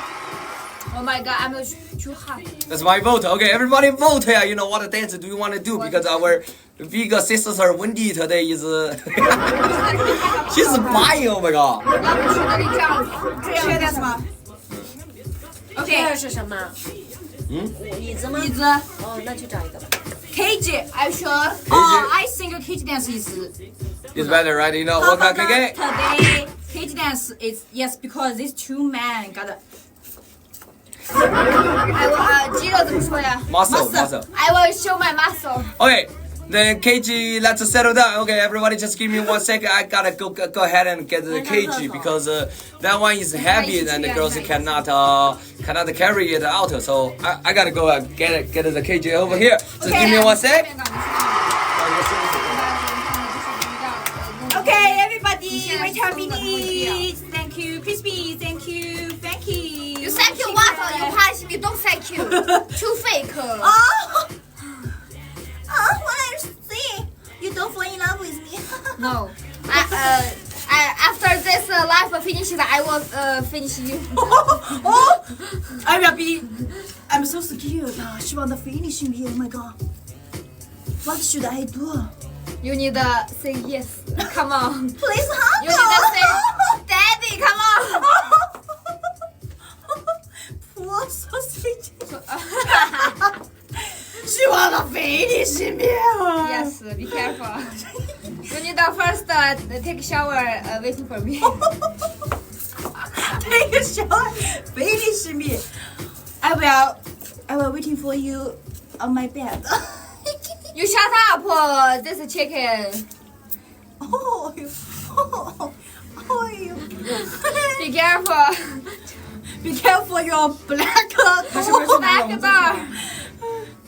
Oh my god, I'm too hot. That's my vote. Okay, everybody vote here. You know what dance do you want to do? Because our big sister Wendy today is she's buying. Oh my god. 要不去那里这样 chair dance 吗？ 这是什么？椅子吗？椅子。哦，那去找一个吧。 Cage. I sure. I think cage dance is. It's better, right? You know what? Okay. Today, cage dance is yes because these two men got a I will 肌肉怎么说呀 Muscle. I will show my muscle. Okay. Then KG, let's settle down. Okay, everybody, just give me 1 second. I gotta go ahead and get the KG because that one is heavy and the girls cannot carry it out. So I gotta go get the KG over here. Just give me 1 sec. Okay, everybody, wait a minute. Thank you, crispy. Thank you. You thank you what? You pass me, don't thank you. Too fake. What I'm saying, you don't fall in love with me. No. After this life finishes, I will finish you. I will be. I'm so scared. She want to finish me. Oh my god. What should I do? You need to say yes. Come on. Please You need to say, Daddy, come on. Poor so sweet. She want to finish me. Yes, be careful. You need to first take a shower waiting for me. Take a shower. Finish me. I will waiting for you on my bed. You shut up, this chicken. Oh, you. Be careful. Be careful your black. Back door.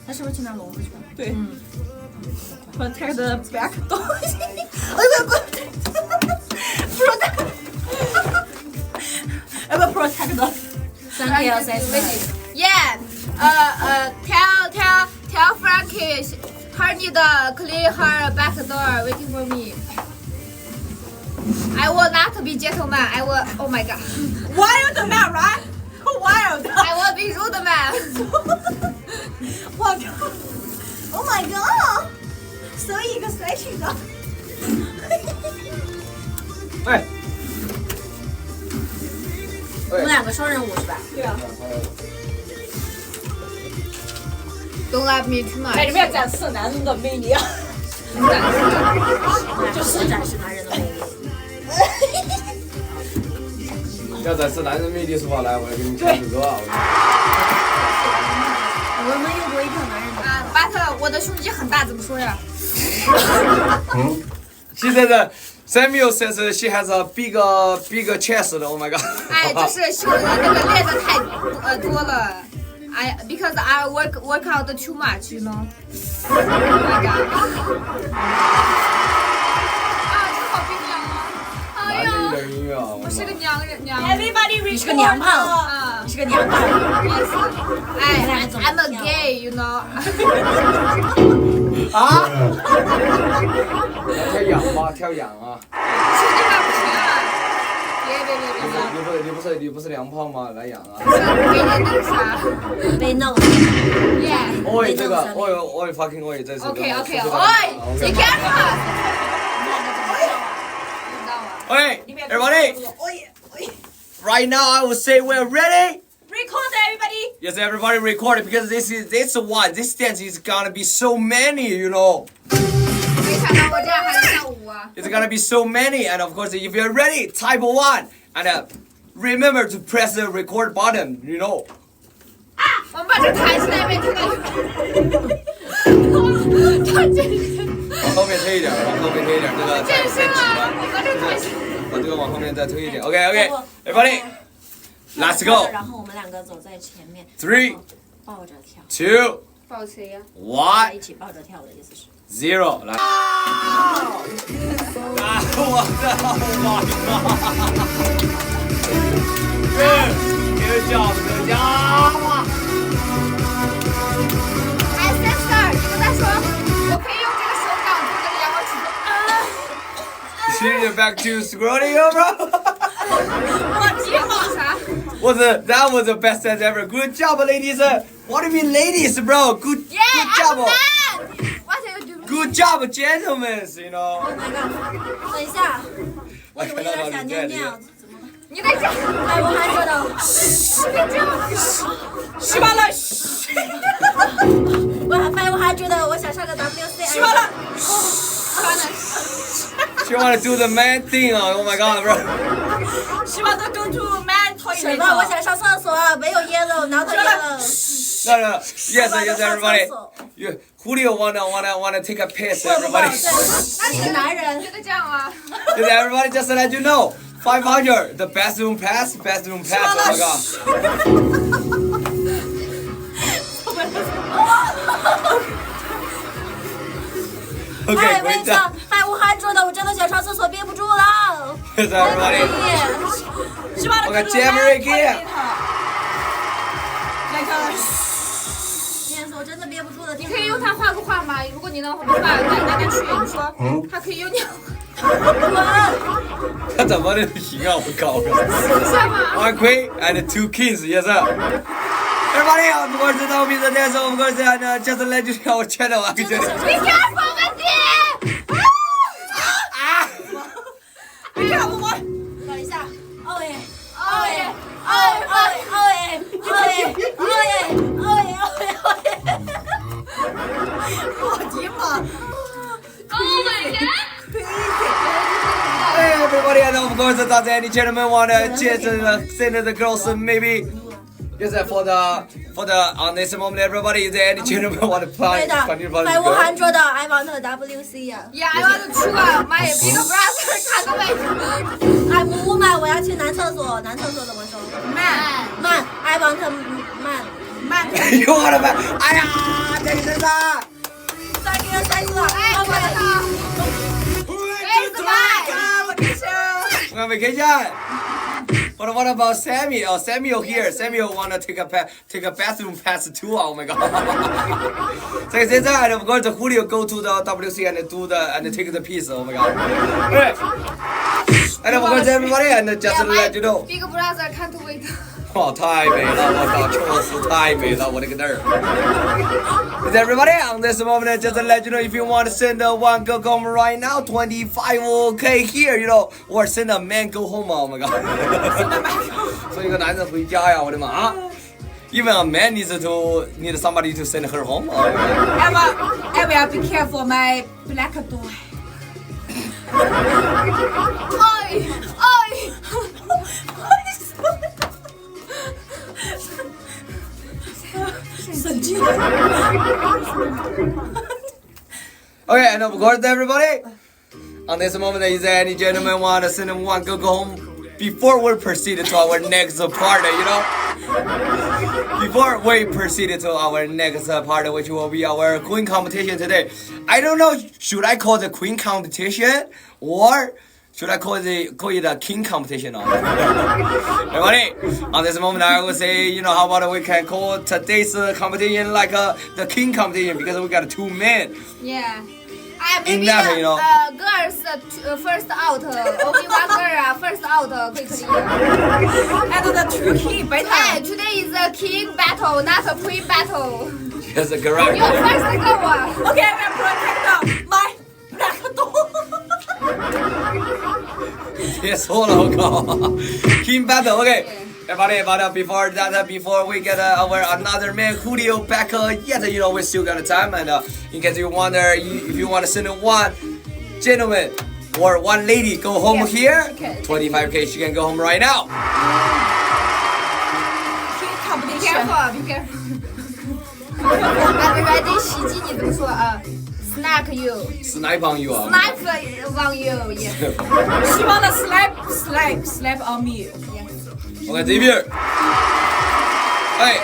他是不是去拿笼子去了？对。Protect the back door. I will protect the. Somebody else says Yeah. Tell Frankie her need to clear her back door waiting for me. I will not be gentleman. I will. Oh my god. Wild man, right? Wild. I will be rude man. What? Oh my god，所以一个甩曲的。哎，我们两个双人舞是吧？对啊。 Don't love me too 哎，你 much. 们要展示男人的魅力啊！就是展示男人的魅力。要展示男人魅力是吧？来，我来给你们看这个。我们又不会看男人的。啊，巴特，我的胸肌很大，怎么说呀？ She said Samuel says she has a big chest. Oh my god. 哎，就是胸那个练的太多了。because I work out too much, you know. Oh my god. 啊，这好冰凉啊！哎呀，我是个娘人娘。Everybody 你是个娘炮，啊你是个娘炮。 ，yes。哎，I'm a gay, you know. 啊！跳痒吗？跳痒啊！胸肌大不行啊！别，你不是娘炮吗？来痒啊！给点那个啥。被弄。 Yeah. 哦，这个，哦 fucking 哦，这是。Okay. 哎 ，be careful. Okay, everybody. Right now, I will say we're ready. Record everybody. Yes, everybody record it because this dance is gonna be so many, you know. 没想到我这样还能跳舞啊！ It's gonna be so many, and of course, if you're ready, type 1 and remember to press the record button, you know. 我们把这抬起来，没听到？他健身，往后面推一点，往后面推一点，这个健身啊！我把这抬起来。把这个往后面再推一点。OK, everybody, let's go. 然后我们两个走在前面。 3, 抱着跳。 2, 抱谁呀？ 1, 一起抱着跳的意思是。 0. 来。啊！我的妈呀！别叫，别叫！哎 ，sister，你们在说，我可以用这个手挡住这个仰卧起坐。She's back to squatting, bro. 我急忙啥？ That was the best dance ever. Good job, ladies. What do you mean, ladies, bro? Good job. What are you doing? Good job, gentlemen. You know. 等一下，我有点想尿尿，怎么办？你得叫，哎，我还说的，失败了，我还觉得我想上个 WC。失败了，She wanna do the man thing. Oh my god, bro. 希望他 go to man 什么？我想上厕所，没有烟了，挠头烟了。No. Yes, everybody. Julio wanna take a piss, everybody. 那是男人。觉得这样啊？ Yes, everybody, just to let you know. 500, the bathroom pass. Oh my god. Okay, 哎，great 我讲 job. 500的，我真的想上厕所，憋不住了。 Yes, everybody. 希望他 Okay, go to jam man it again. 来个，面子我真的憋不住了。你可以用它画个画吗？如果你能画，那去，你说，它可以用你他怎么的行啊？我靠！下吗？ One queen and 2 kings, yes sir. Everybody, of course, that will be the dance. Of course, and just to let you know our channel. I can do it. Be careful, 问题。你看我，等一下，哦耶，哦耶，我的妈！ Oh my god！ Hey, everybody, and of course, does any gentleman want to just send the girls maybe? Yes, for the on this moment, everybody, is there any gentleman want to 对 play? 的，500的，I want a WC 呀。 Yeah, I want to 出啊，my big brother， 看个位。哎，woman，我要去男厕所，男厕所怎么说 Man， ？I want a man。 You want to? 哎呀，这个真的。 再给我3个，哎，看得到。Where's the man？ On vacation. What about Sammy? Oh, Samuel here. Samuel wanna take a bathroom pass too. Oh my god. So现在 of course Julio go to the WC and take the piece. Oh my god. Alright. And of course everybody and just to let you know. Big brother can't wait。 哦，太美了，我靠，确实太美了，我的个嘚儿。Is everybody on this moment? Just to let you know, if you want to send one girl home right now, 25K here, you know, or send a man go home. Oh my god. 送一个男人回家呀，我的妈！ Even a man need somebody to send her home. I will be careful my black dog. Oi, oi. Okay, and of course, everybody, on this moment, is there any gentleman want to send one go home before we proceed to our next part, you know? Before we proceed to our next part, which will be our queen competition today. I don't know, should I call the queen competition or should I call it a king competition? Everybody, on this moment, I will say, you know, how about we can call today's competition like the king competition because we got 2 men. Yeah. Maybe In that, you know. Girls first out, only one girl first out quickly. And the true king better. Hey, today is a king battle, not a queen battle. Yes, correct. You first go. Okay, I will protect my black dog. Yes, hold on, king battle. Okay. Everybody, but before that, before we get our another man Julio back yet, you know, we still got time. And in case you wonder, if you want to send one gentleman or one lady go home here, 25K, she can go home right now. King Be competition. careful, be careful. I'm ready. 袭击你怎么说啊？Snipe you. Snipe on you. Snipe on you. Yes. She wanna slap on me. Okay, Xavier. Hey,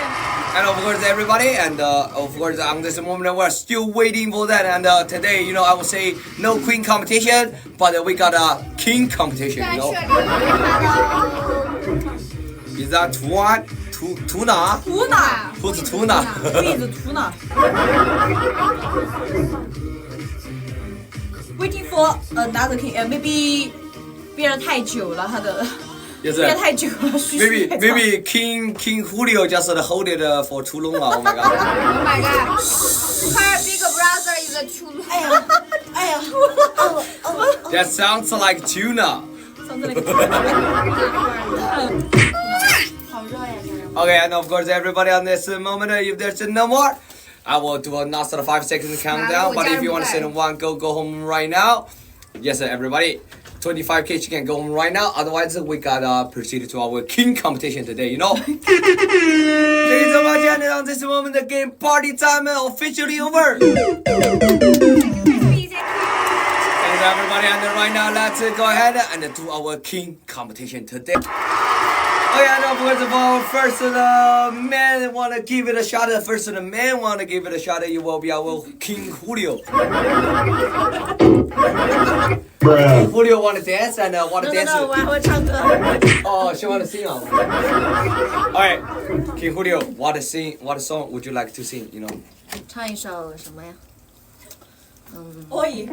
and of course everybody, and of course on this moment we're still waiting for that. And today, you know, I will say no queen competition, but we got a king competition. You know, is that tuna? Tuna. Who's tuna? Who is tuna? Waiting for another king. Maybe 憋得太久了，他的。 Yes, 憋太久了， maybe King Julio just hold it for too long. Oh my god. Oh my god. Her big brother is a true. 哎呀， That sounds like tuna. 上次那个。 Okay, and of course everybody on this moment, if there's no more, I will do another 5 seconds countdown. But if you want to send one, go home right now. Yes, everybody. 25K, she can go home right now. Otherwise, we gotta proceed to our king competition today, you know? Ladies and gentlemen, on this moment, the game party time is officially over. Thanks, everybody. And right now, let's go ahead and do our king competition today. Oh yeah, no, because of our first man want to give it a shot. First the man want to give it a shot. You will be our King Julio. King Julio want to dance and want to dance. 我还会唱歌。 Oh, she want to sing. Alright, King Julio, what song would you like to sing? You know. 唱一首什么呀？ Oi,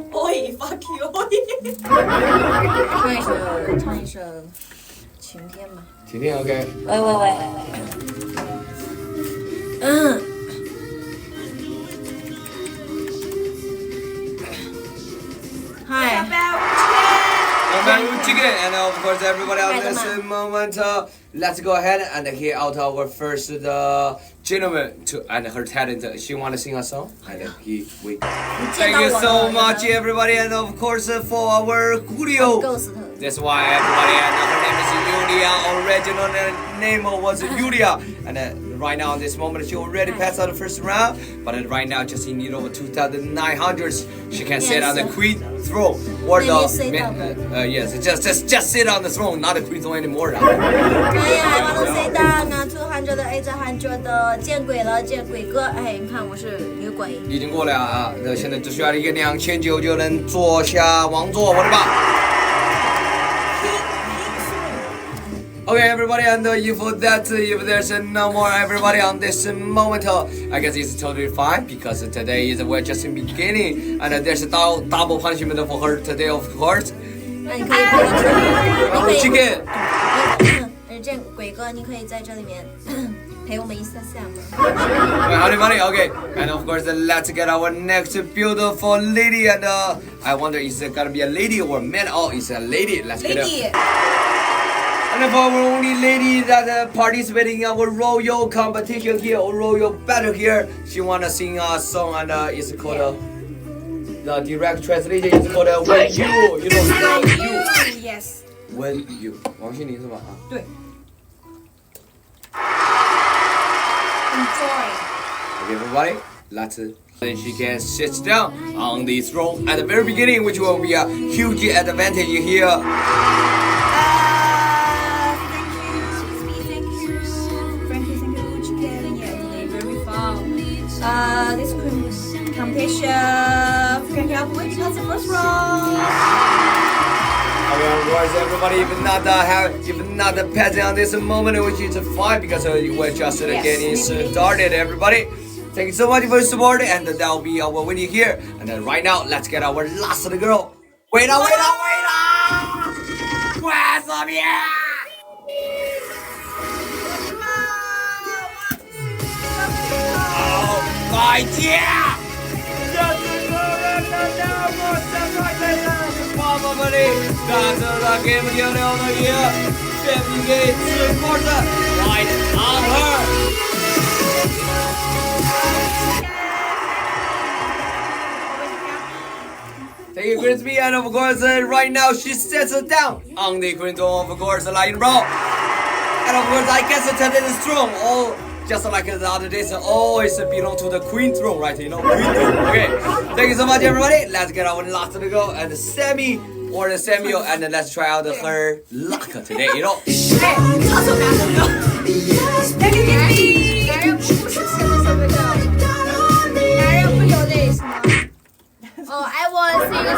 fuck you, oi. 唱一首晴天吧。 晴天 OK。 喂。嗨。 And of course, everybody on this moment, let's go ahead and hear out our first gentleman and her talent. She want to sing a song, and we. Thank you so much, everybody, and of course for our Julio. That's why everybody, and her name is Yulia. Original name was Yulia, and right now in this moment she already passed out the first round, but right now just in need of 2,900, she can sit on the queen throne or the yes, just sit on the throne, not the queen throne anymore. 哎呀，I want to say that 呢200 见鬼了，见鬼哥！哎，你看我是女鬼。已经过了啊，那现在只需要一个2900就能坐下王座，我的妈！ Okay, everybody, and if there's no more everybody on this moment, I guess it's totally fine because today we're just in beginning, and there's a double punishment for her today, of course. 那你可以陪我吃，你可以。 Chicken. 见鬼哥，你可以在这里面陪我们一下下吗？ Everybody, okay, and of course, let's get our next beautiful lady, and I wonder is it gonna be a lady or a man? Oh, it's a lady. Let's get it. And for our only lady that participating in our royal competition here, or royal battle here, she wanna sing a song and it's called the direct translation is called When You, you know, When You. Yes. When You. 王心凌是吧？对。Enjoy. Okay, everybody, let's. Then she can sit down on the throne at the very beginning, which will be a huge advantage here. Thank you, Frankie, thank you, Chicken. Yeah, today very fun. This competition, Frankie, I win because the first round. Okay, of course, everybody, even not passing on this moment, which is fine because we're just getting started, everybody. Thank you so much for your support, and that will be our winning here. And then right now, let's get our last girl. Wait up! Where's up here? Oh my dear! Probably that's the game of the year. 50K 3/4 right on her. Thank you, Crispy, and of course, right now she sits down on the queen throne, of course, like bro. And of course, I guess today's throne, all just like the other days, always belong to the queen throne, right? You know, queen throne. Okay, thank you so much, everybody. Let's get our last to go, and Sammy or Samuel, and let's try out her luck today. You know. 哎，唱首男生歌。Thank you, Crispy. 男人不是什么什么的，男人不有那什么。哦，I want sing a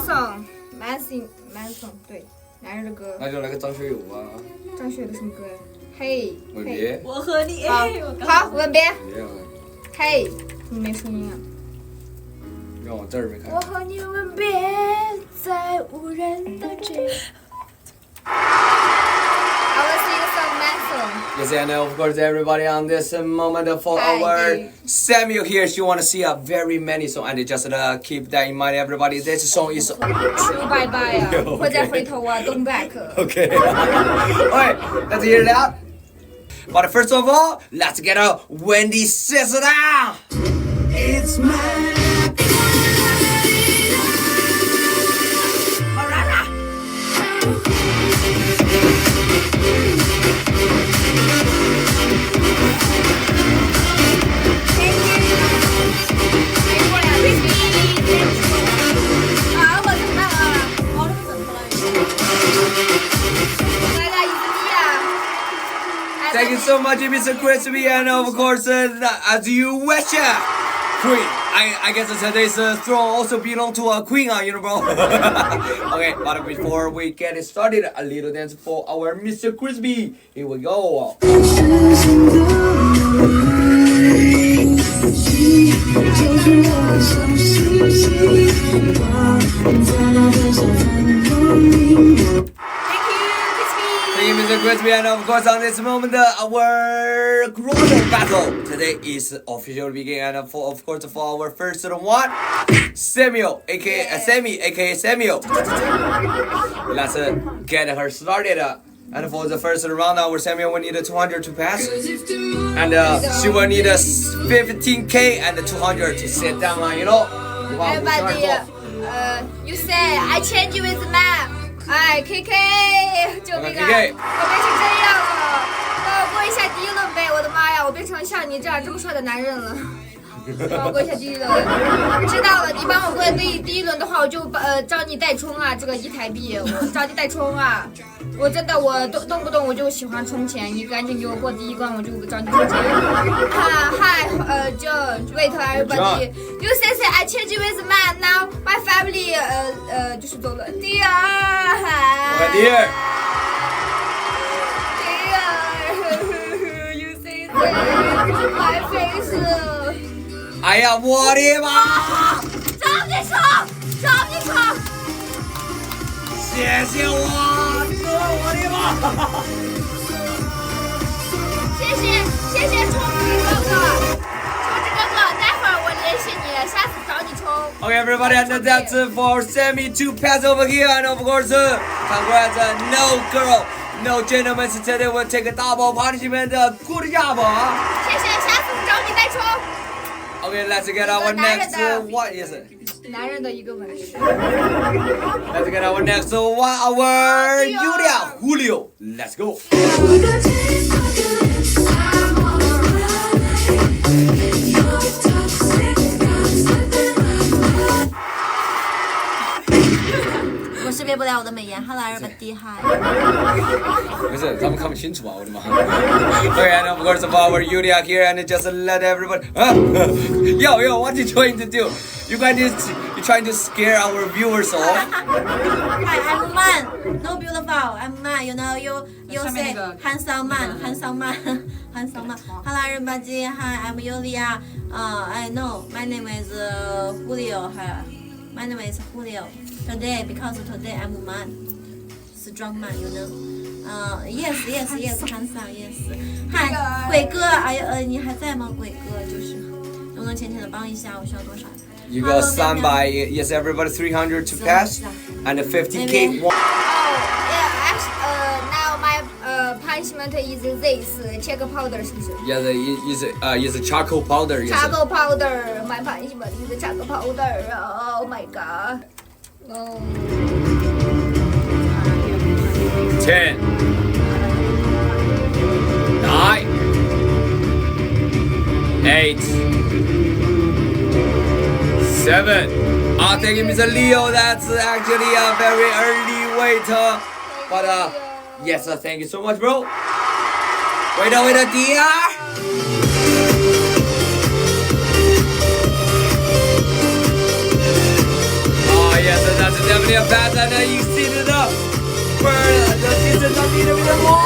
song, man song， 对，男人的歌。那就来个张学友吧。张学友的什么歌呀？嘿，吻别。我和你。好，好，吻别。别了，嘿，怎么没声音啊？让我这儿没看我。和你吻别在无人的街。I will sing a song, man song. Yes, and of course, everybody on this moment for Hi, our dude. Samuel here, she want to see a very many song, and just keep that in mind, everybody. This song is 说拜拜啊，或者回头啊，don't back。 okay. Alright, let's hear that. But first of all, let's get a Wendy sits down. It's my Thank you so much, Mr. Crispy, and of course, as you wish, Queen. I guess today's throne also belong to a queen, you know, bro. Okay, but before we get started, a little dance for our Mr. Crispy. Here we go. Thank you, Mr. Crispy, and of course, on this moment, our global battle today is officially beginning, and of course, for our first one, Samuel, aka Sammy, aka Samuel. Let's get her started. And for the first round, our Samuel will need 200 to pass, and she will need 15K and 200 to sit down, you know. Everybody, you say I change with man. 哎 ，KK， 救命啊！我变成这样了，帮我过一下第一轮呗！我的妈呀，我变成像你这样这么帅的男人了。帮我过一下第一轮，知道了，你帮我过第一轮的话，我就找你代充啊，这个1台币，我找你代充啊。我真的我动不动我就喜欢充钱，你赶紧给我过第一关，我就找你充钱。Hi, John, wait, everybody. You say I change with man now. My family 就是走了。Dear. Dear. You say that my face. 哎呀，我的妈！找你吵！谢谢我哥，我的妈！谢谢充值哥哥，待会儿我联系你，下次找你充。Okay, everybody, and that's it for Sammy to pass over here, and of course, congrats, no girl, no gentlemen today will take a double punishment. Good job, 谢谢，下次找你再抽。 Okay, let's get our next one. Yes. 男人的一个纹身。 Let's get our next one. Our Julia Julio. Let's go. 我识别不了我的美颜。Hello everybody, hi。不是，咱们看不清楚啊！我的妈。Okay, and of course, our Julia here, and just let everybody. Yo, what you trying to do? You trying to scare our viewers off? Hi, I'm man, no beautiful. I'm man. You know, you say handsome man, handsome man, handsome man. Hello everybody, hi, I'm Julia. I know my name is Julio. Hi, my name is Julio. Today, because today I'm a man, strong man, you know. Yes, handsome, yes. Hi, 鬼哥，你还在吗？鬼哥，就是能不能浅浅的帮一下？我需要多少？ You got signed by yes, everybody 300 to pass, and 50k. Oh, yeah, actually, now my punishment is this. Check powder 是不是 Yeah, is a charcoal powder. Yes. Charcoal powder. My punishment is charcoal powder. Oh my god. Oh. 10, 9, 8, 7. I think Mr. Leo, that's actually a very early wait. But yes, thank you so much, bro. Wait, dear. Oh yes, that's definitely a pass, and you see it up. The distance of the more.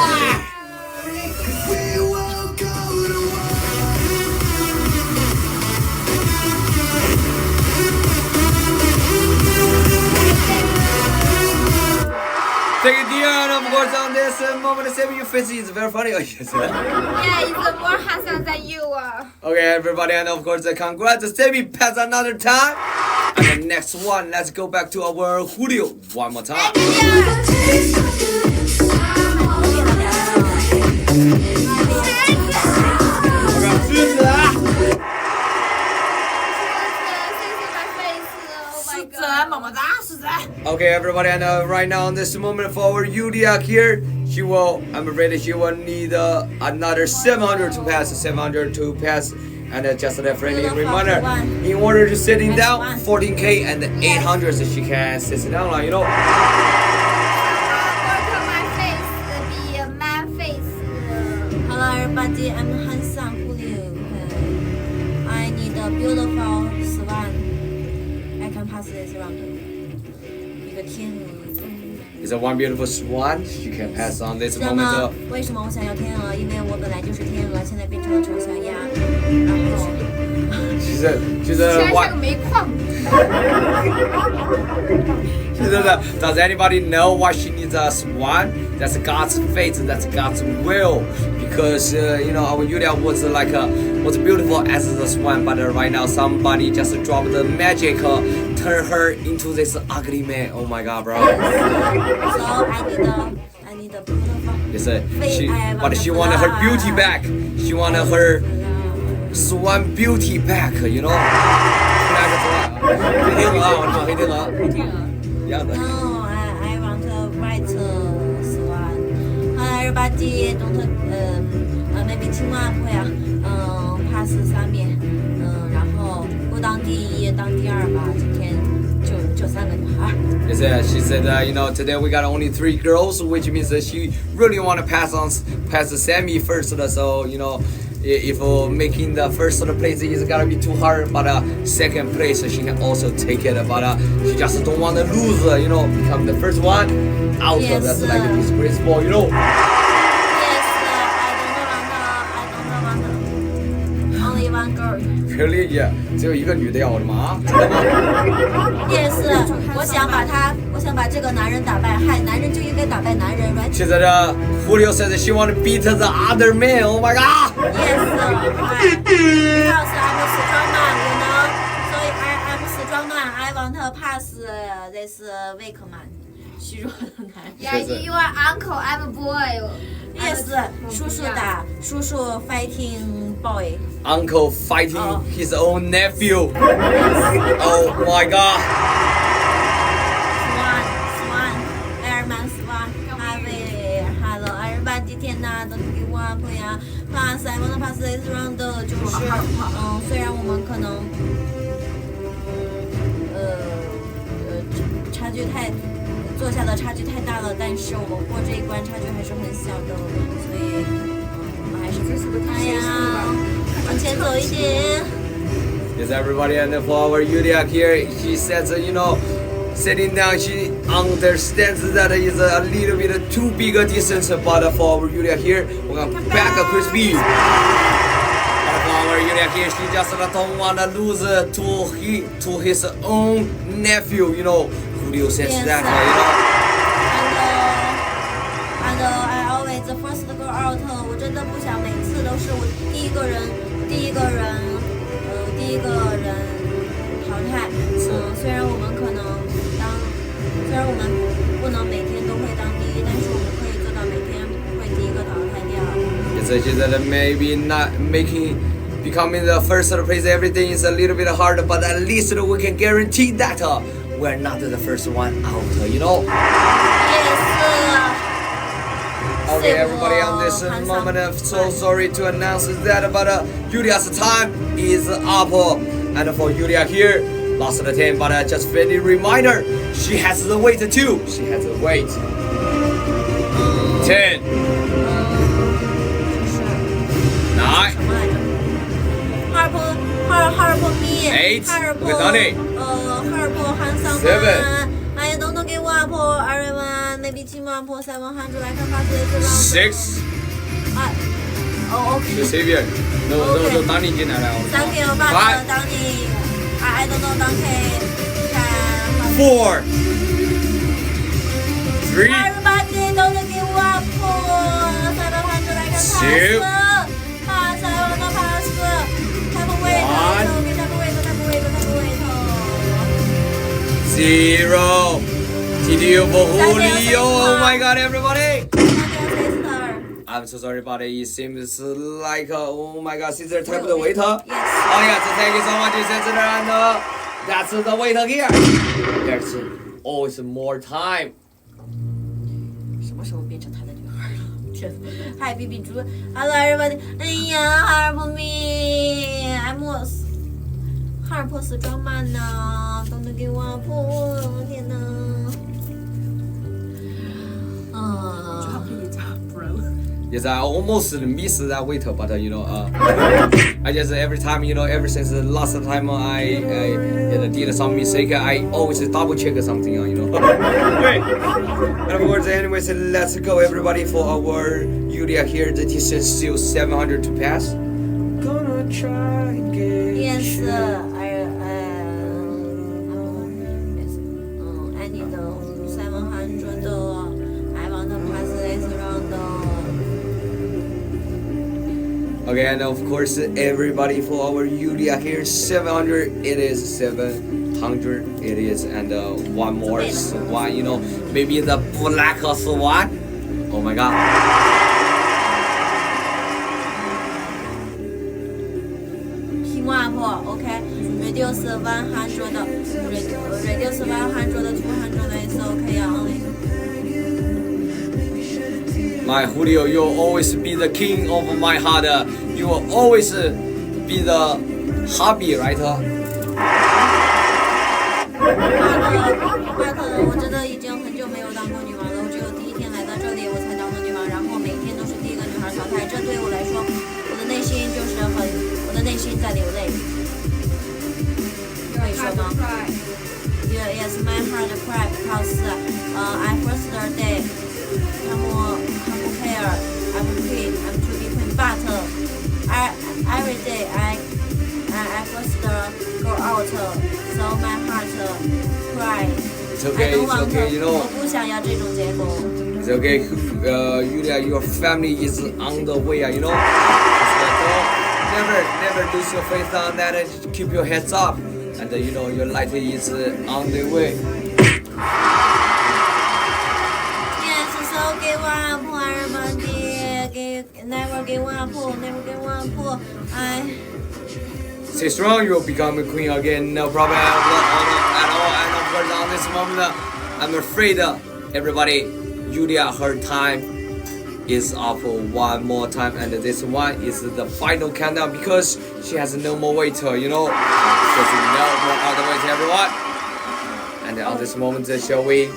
Take it dear, and of course on this moment, Sammy, your face is very funny. Oh, yes. Yeah, it's more handsome than you are. Okay, everybody, and of course, congrats, Sammy, pass another time. And the next one, let's go back to our Julio one more time. Okay, everybody, and right now on this moment for our Yulia here, I'm afraid she will need another 700 to pass, and just a friendly reminder, in order to sitting down, 14k and 800 so she can sit down, you know. Work my face, be a man face. Hello everybody, I'm handsome Julio. I need a beautiful swan. I can pass this round. 一个天鹅。 It's a one beautiful swan. You can pass on this 知道吗 moment. 为什么我想要天鹅？因为我本来就是天鹅，现在变成了丑小鸭。然后，She's 虽然 a 像 what? 个煤矿。 Does anybody know why she needs a swan? That's God's fate. That's God's will. Because you know our Yulia was was beautiful as the swan, but right now somebody just dropped the magic, turn her into this ugly man. Oh my God, bro. so I need a beautiful. Yes, but she wanted her beauty back. She wanted her swan beauty back. You know. 黑天鹅啊，我的妈，黑天鹅。一样的。 No, I want a white swan. Everybody don't maybe 青蛙不会啊，pass 3遍，然后不当第一，当第二吧。今天就3个女孩。Yes, she said you know today we got only 3 girls, which means that she really want to pass the Sammy first. So you know. If making the first place is gonna be too hard, but second place she can also take it. But she just don't want to lose, you know, become the first one out. Yes, That's like a disgraceful, you know. Yes, I don't want only one girl. Really, yeah. 只有一个女的呀，我的妈！真的吗 Yes, 我想把这个男人打败。嗨，男人就应该打败男人 ，right? She said Julio said that she want to beat the other man. Oh my God! Yes, hi. Because I'm a strong man, you know. So I'm strong man. pass this week man，虚弱的男人。 Yeah, you are uncle, I'm a boy. Yes， 叔叔打叔叔 fighting boy。 Uncle fighting his own nephew. Oh my god. Swan， Airman Swan。Hello， everybody， 天呐，都给我朋友 pass，I wanna pass this round， 就是虽然我们可能差距坐下的差距太大了，但是我们过这一关差距还是很小的，所以我们还是哎呀，往前走一点。 Yes, everybody, and for our Yulia here, she says, you know, sitting down, she understands that it is a little bit too big a distance, but for our Yulia here, we're gonna back a crispy. But for our Yulia here, she just don't wanna lose to his own nephew, you know. Julio says that, you know. And I always the first go out， 我真的不想每次都是我第一个人淘汰。虽然我们不能每天都会当第一，但是我们可以做到每天不会第一个淘汰掉。It's just that maybe not becoming the first place, everything is a little bit hard, but at least we can guarantee that we're not the first one out, you know. Yes. Okay, everybody, on this moment, I'm so sorry to announce that, but Yulia's time is up. And for Yulia here, lost the 10, but just friendly reminder, she has the weight too. She has the weight. 10, 9, 哈尔坡咪 8, 哈尔坡 with honey. 哈尔坡汉桑 7, 哎呀，don't give up, everyone. Maybe team up 700 like a fast 6, 哦 OK. Xavier. No, 当你进来了。 Thank you, but 当你 I don't know, 当你 4, 3, Everybody don't give up, 700 like a pass. 2, Pass, I wanna pass. Have a wait, have a wait. 0. TDU for Julio. Oh my god, everybody. I'm so sorry, but it seems like, oh my god, sister type the waiter. Yes. Oh yes, thank you so much, sister, and that's the waiter here. There's always more time. 什么时候变成他的女孩了？天哪！嗨，B B 猪 ，Hello everybody！ 哎呀，哈尔坡咪 ，I'm 哈尔坡死装慢呢，等等给我破，天哪！Yes, I almost missed that waiter, but you know, I just every time, you know, ever since the last time I did some mistake, I always double check something, you know. Wait. And of course, anyways, let's go, everybody, for our Yulia here. The distance still 700 to pass. Gonna try and get Yes, you. I need 700. I want to pass this round. Okay, and of course, everybody, for our Yulia here, 700. It is 700. It is, and one more swan, you know, maybe the black swan. Oh my god. Team up, okay. Reduce 100. Reduce 100 to 200 is okay only. My Julio, you'll always be the king of my heart. You will always be the hobby, right? But 我真的已经很久没有当过女王了，我只有第一天来到这里我才当过女王，然后每天都是第一个女孩淘汰，这对我来说，我的内心在流泪。可以说吗？ Yes, my heart cry because I first day come here, I'm quit, I'm too different, but every day I first go out, so my heart cry. It's okay, it's okay, you know. 我不想要这种结果。 It's okay, Yulia, your family is on the way, you know. It's like, never lose your faith on that and keep your heads up. and you know your light is on the way. Yes, so give up, everybody. Never give up, never give up. Stay strong, you will become a queen again, no problem at all. And of course, on this moment, I'm afraid everybody, Julia, her time is up one more time, and this one is the final countdown because she has no more weight, you know. There's no more other weight, everyone. And on this moment, shall we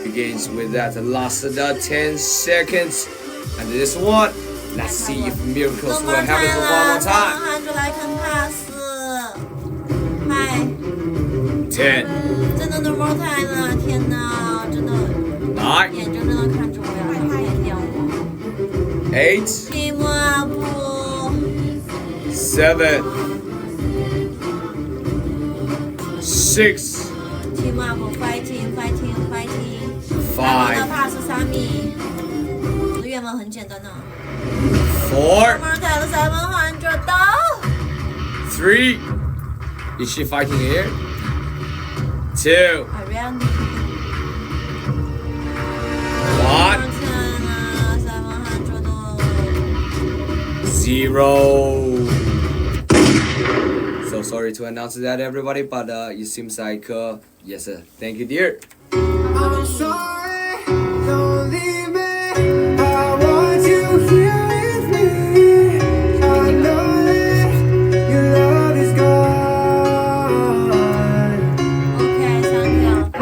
begins with that last 10 seconds, and this one. Let's see if miracles will happen one more time. 10. 真的 no more time 了，天哪，真的。 9. 眼睁睁的看着我要变掉我。 8. Give up。 7. 6. Team up, fighting. 5. 怕是3米。我的愿望很简单呢。 4. More time 700 3. Is she fighting here? 2. 1. 0. So sorry to announce that, everybody, but it seems like yes, thank you, dear. I'm sorry, don't leave me. I want you here with me. I know that your love is gone. Okay, thank you.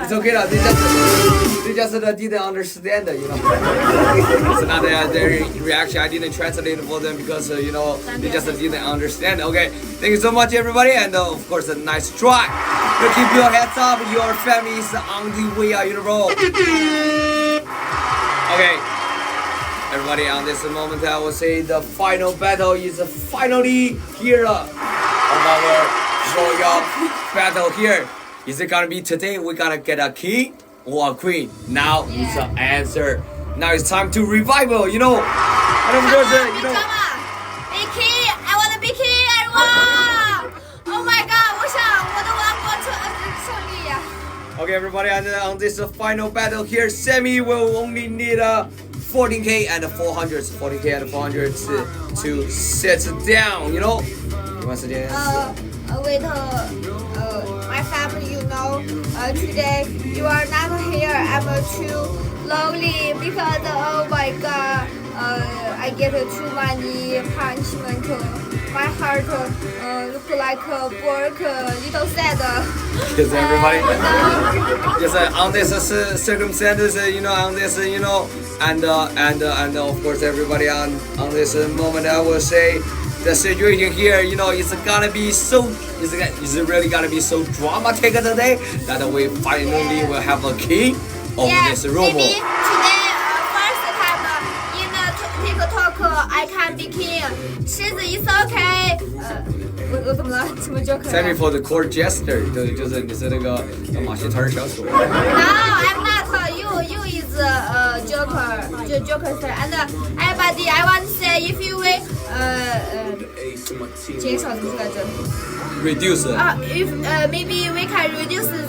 It's okay, they just didn't understand, you know. It's not their reaction. I didn't translate for them because you know they just didn't understand. Okay, thank you so much, everybody, and of course a nice try. So keep your heads up. Your family is on the way, you know. Okay, everybody, on this moment, I will say the final battle is finally here on our royal battle here. Is it gonna be today? We're gonna get a king or a queen? Now is the answer. Now it's time to revival, you know. And of course, you know. Be king! I wanna be king! everyone! Oh my god! 我想我的王国胜利呀！ Okay, everybody, and on this final battle here, Sammy will only need 14k and 400, 40k and 400 to sit down, you know. You want to sit down? With my family, you know, today you are not here. I'm too lonely because oh my god, I get too many punishment. My heart look like work, little sad. Yes, everybody. Yes, on this circumstances, you know, on this, you know, and of course, everybody on this moment, I will say. The situation here, you know, it's gonna be so, it's really gonna be so dramatic today that we finally will have a king of this room. Maybe today, first time in TikTok, I can be king. She's it's okay. 我怎么了？什么 joker？ Sammy for the court jester， 就是你是那个马戏团小丑。No, I'm not. You is joker, joker. And everybody, I want to say if you will 减少怎么说来着 Reduce. If maybe we can reduce this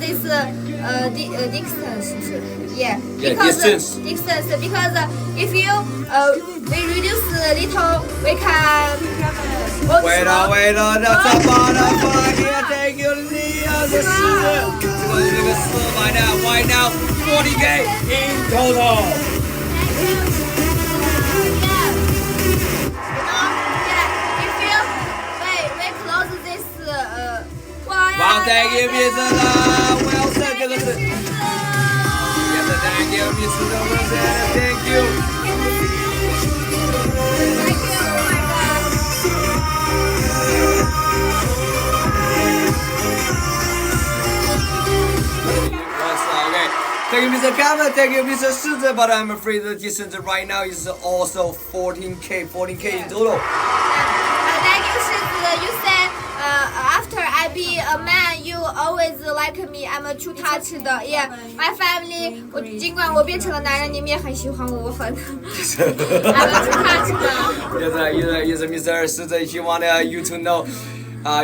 distance. Yeah. Because distance. Because if you we reduce little, we can. 为了，这怎么了？Here, take you Leo， 这是这个400的 ，right now 40k in total. Wow, thank you, Mr. Well said, 这个是。Yes, thank you, Mr. Wilson. Thank you. Okay. Thank you, Mr. Cameron. Thank you, Mr. Suzer. But I'm afraid the distance right now is also 14k in total. Thank you, Suzer. You said after I be a man, you always like me. I'm too touched. Yeah, my family. 尽管我变成了男人，你们也很喜欢我，我很。I'm too touched. Yes, Mr. Suzer. He wanted you to know.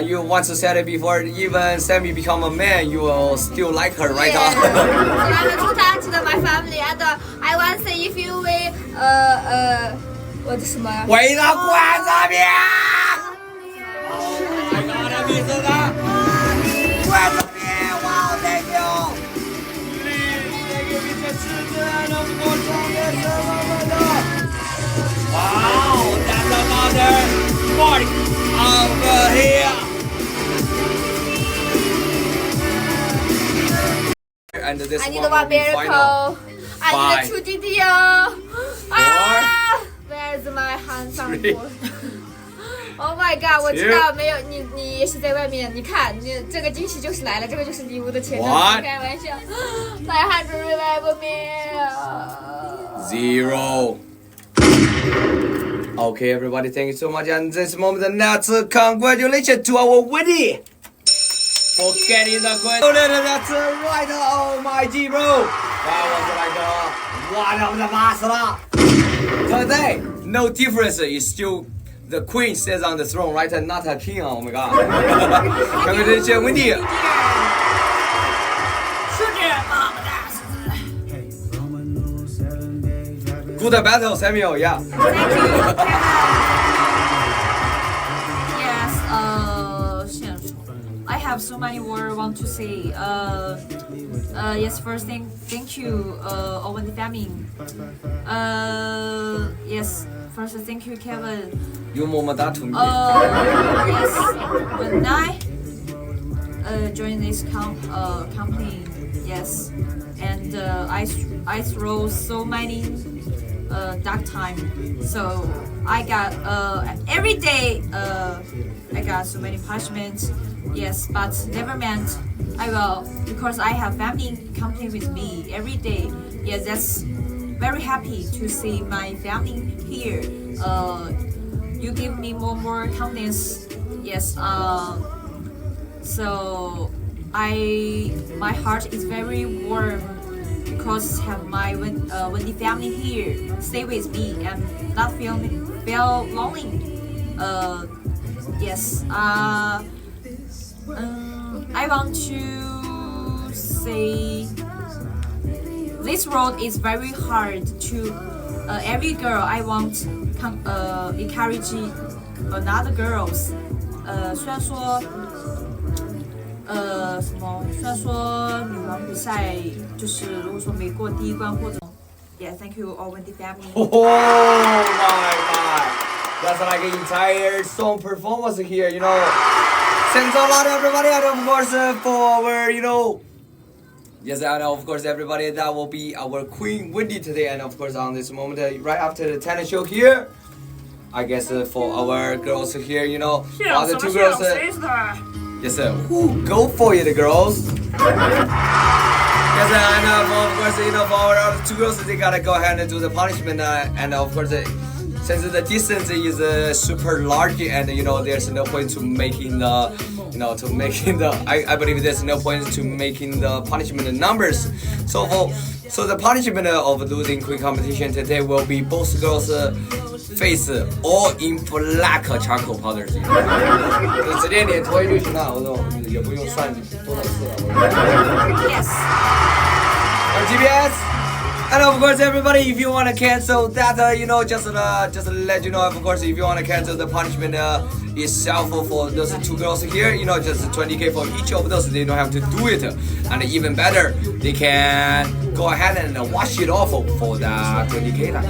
you once said it before, even Sammy become a man, you will still like her, right? Yeah. So I'm too attached to my family, and I want to say if you will, 我的什么呀？为了关着面。I got a piece of that. 关着面，哇，thank you. Thank you, Mr. 狮子，and of course, wow, that's another party over here. And this I need one one will be final. miracle. I Five. need 2 DD 哦。Where's my handsome Three. boy? Oh my god！ 我知道没有你也是在外面。你看，你这个惊喜就是来了，这个就是礼物的前兆。开玩笑。My heart remember me. 0. Okay, everybody, thank you so much. And this moment, and that's congratulations to our winner for getting the question. That's right. Oh my G, bro. That was like one of the best. Today, no difference. It's still the queen stays on the throne, right? And not a king. Oh my god. Congratulations, Wendy. Good battle, Samuel. Yeah. Thank you. Yes, I have so many words I want to say. Yes, first thing, thank you, Owen the family. Yes, first thank you, Kevin. You moment to me. Yes, when I joined this company, yes, and I throw so many dark time. So I got every day I got so many punishments. Yes, but never meant I will, because I have family company with me every day. Yes, that's very happy to see my family here. You give me more confidence. Yes. So my heart is very warm because have my when the family here stay with me and not feel lonely. Yes. I want to say this road is very hard to every girl. I want encourage another girls. 虽然说虽然说女王比赛就是如果说没过第一关或者 Yeah, thank you, Owen the family. Oh my god. That's like an entire song performance here, you know. Thanks a lot, everybody, and of course for our, yes, and of course everybody, that will be our Queen Wendy today, and of course on this moment, right after the tennis show here, I guess for our girls here, all the two girls, yes, who go for it, girls. Yes, and of course, for our two girls, they gotta go ahead and do the punishment, and of course, since the distance is super large, and there's no point to making the, I believe there's no point to making the punishment numbers. So the punishment of losing quick competition today will be both girls' face all in black charcoal powder. 就直接脸脱就行了，我说也不用算多少次了。Yes. GPS. And of course, everybody, if you want to cancel that, just to let you know, of course, if you want to cancel the punishment itself for those two girls here, just 20k for each of those, they don't have to do it. And even better, they can go ahead and wash it off for the 20k 了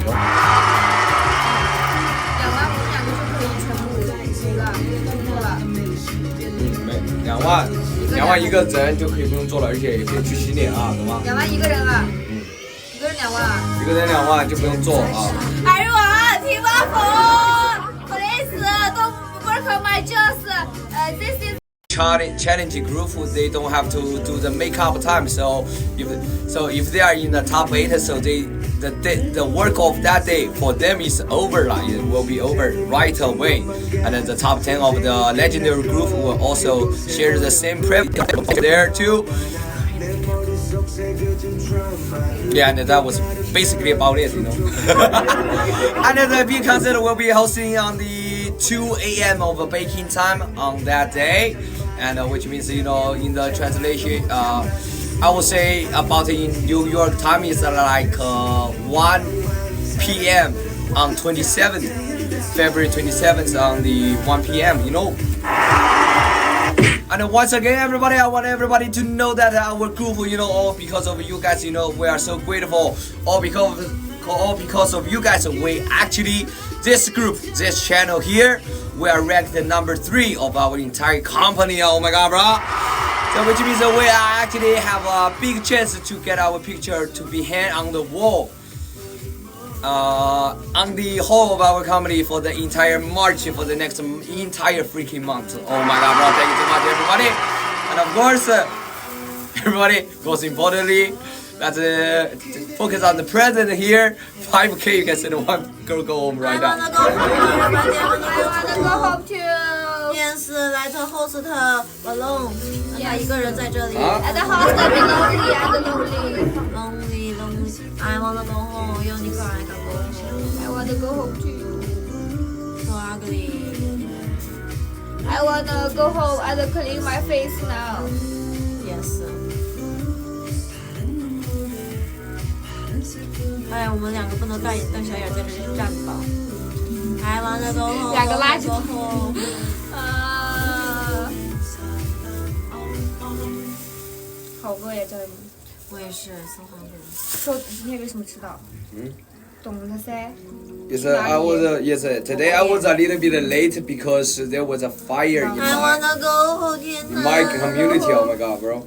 2万一个人就可以不用做了，而且也可以去洗脸啊，懂吗？2万一个人啊，一个人2万啊，一个人2万就不用做啊。哎呦啊，听我说 ，please don't work my jobs. This is challenge group, they don't have to do the makeup time. So if they are in the top 8, so the work of that day for them is over. It will be over right away. And then the top 10 of the legendary group will also share the same privilege there too. Yeah, and that was basically about it, And the big concert will be hosting on the 2 a.m. of baking time on that day, and which means in the translation, I would say about in New York time is like 1 p.m. on 27th, February 27th on the 1 p.m. And once again, everybody, I want everybody to know that our group, all because of you guys, we are so grateful. All because of you guys, we actually, this group, this channel here, we are ranked the number 3 of our entire company. Oh my God, bro! So which means we actually have a big chance to get our picture to be hanged on the wall. On the whole of our company for the entire March, for the next entire freaking month. Oh my God, bro, thank you so much, everybody. And of course, everybody, most importantly, let's focus on the present here. 5K, you can send one girl go home right now. I wanna go home too. Yes, let the host alone. 他一个人在这里。 At the house, be lonely and lonely. Lonely. I wanna go home. Unicorn, I can go home. I wanna go home too. So ugly. I wanna go home and clean my face now. Yes. 哎，我们两个不能带小眼在这里站吧。I wanna go home. 两个垃圾 go home. 好饿呀，家人们。我也是，so hungry. 说今天为什么迟到？懂了噻。 Yes, today I was a little bit late because there was a fire in I wanna go home. 天哪。 my community. Oh my God, bro.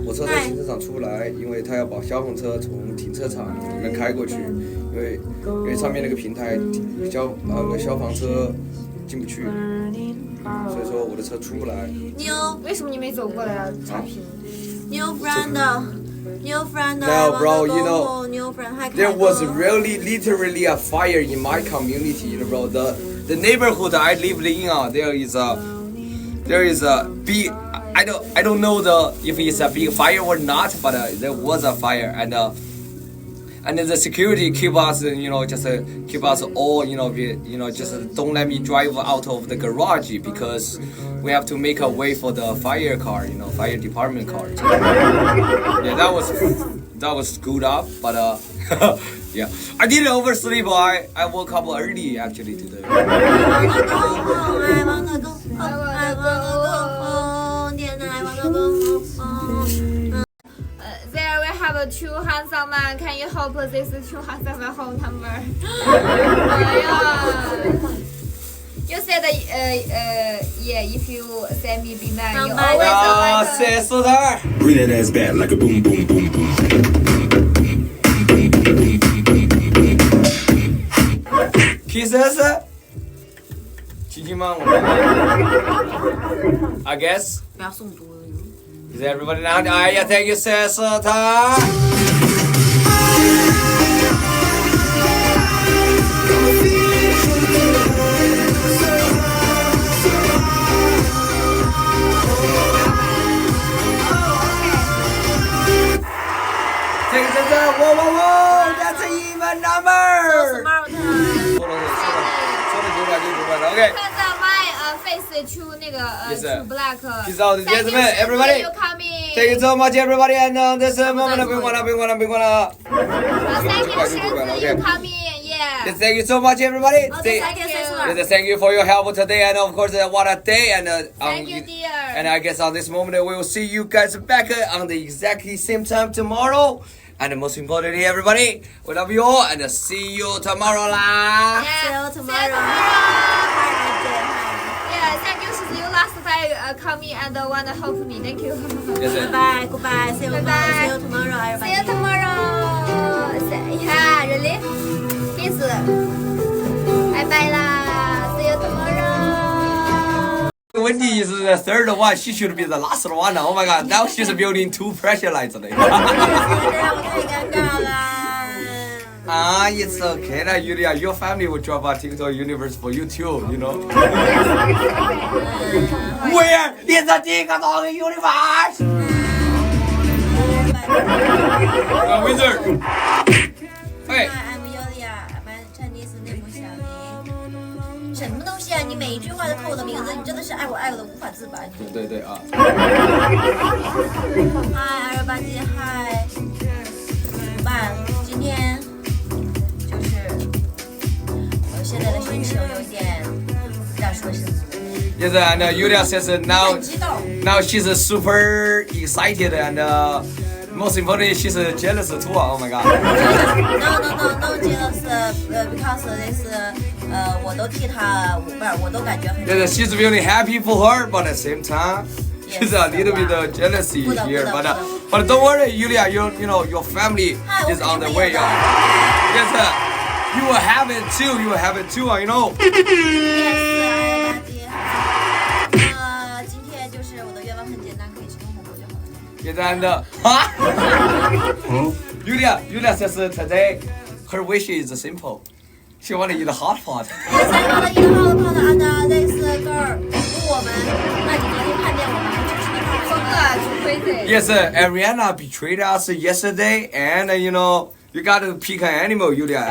我车从停车场出来，因为他要把消防车从停车场里面开过去，因为上面那个平台消防车进不去，所以说我的车出不来。为什么你没走过来啊？差评。 New friend. No, bro, new friend. There was really literally a fire in my community, bro. The neighborhood I live in, there is a big. I don't know if it's a big fire or not, but there was a fire, and the security keep us, just keep us all, just don't let me drive out of the garage because we have to make a way for the fire car, fire department car. Yeah, that was screwed up, but yeah, I didn't oversleep. I woke up early actually today. I wanna go home. I wanna go home. There we have 2 handsome men. Can you help these 2 handsome men home number? You said yeah. If you send me be man, you always Say so there. Bring that ass back like a boom, boom, boom, boom. Kisses. I guess. 不要送多了。 Is everybody now? Yeah, thank you, Sesota. Take it down. Whoa. That's an even number. Smart. Okay. because my face to 那个Yes, to black. Peace out, Thank you, gentlemen, everybody. You coming. Thank you so much, everybody. And this moment, big one. Thank you, Shirley, you coming. Yeah. Yes, thank you so much, everybody. Thank you. Yes, thank you for your help today, and of course, what a day! And Thank you, dear. And I guess on this moment, we will see you guys back on the exactly same time tomorrow. And most importantly, everybody, we love you all, and see you tomorrow, lah. See you tomorrow. Yeah, thank you. See you last time coming and wanna help me. Thank you. Yes, sir. Goodbye. See you tomorrow, everybody. See you tomorrow. Yeah, really? Kiss. Bye bye lah. See you tomorrow. Wendy is the third one. She should be the last one. Oh my God! Now she's building 2 pressure lines. It's okay, lah, Yulia. Your family will drop a TikTok universe for you too. Where is the TikTok universe? Wizard. Okay. I'm Yulia. My Julia，你每一句话都扣我的名字，你真的是爱我的无法自拔。对啊。嗨，二八鸡，嗨，怎么办？今天就是我现在的心情有一点不敢说是。Yes, and Yulia says now she's super excited and most importantly she's jealous too. Oh my god. No jealous. Because this 我都替她，不是我都感觉很。Yes, she's really happy for her, but at the same time. She's a little bit jealousy here, but don't worry, Yulia. You know your family is on the way. Yes, you will have it too. You will have it too. You know. Yes, 今天就是我的愿望很简单，可以吃红火锅就好了。Yes, and Yulia says today her wish is simple. She want to eat a hot pot. Yes, I want to eat a hot pot and this girl 我们，那你昨天看见我们还去吃那个疯了，去 crazy。 Yes, Ariana betrayed us yesterday, and you know you gotta pick an animal, Yulia.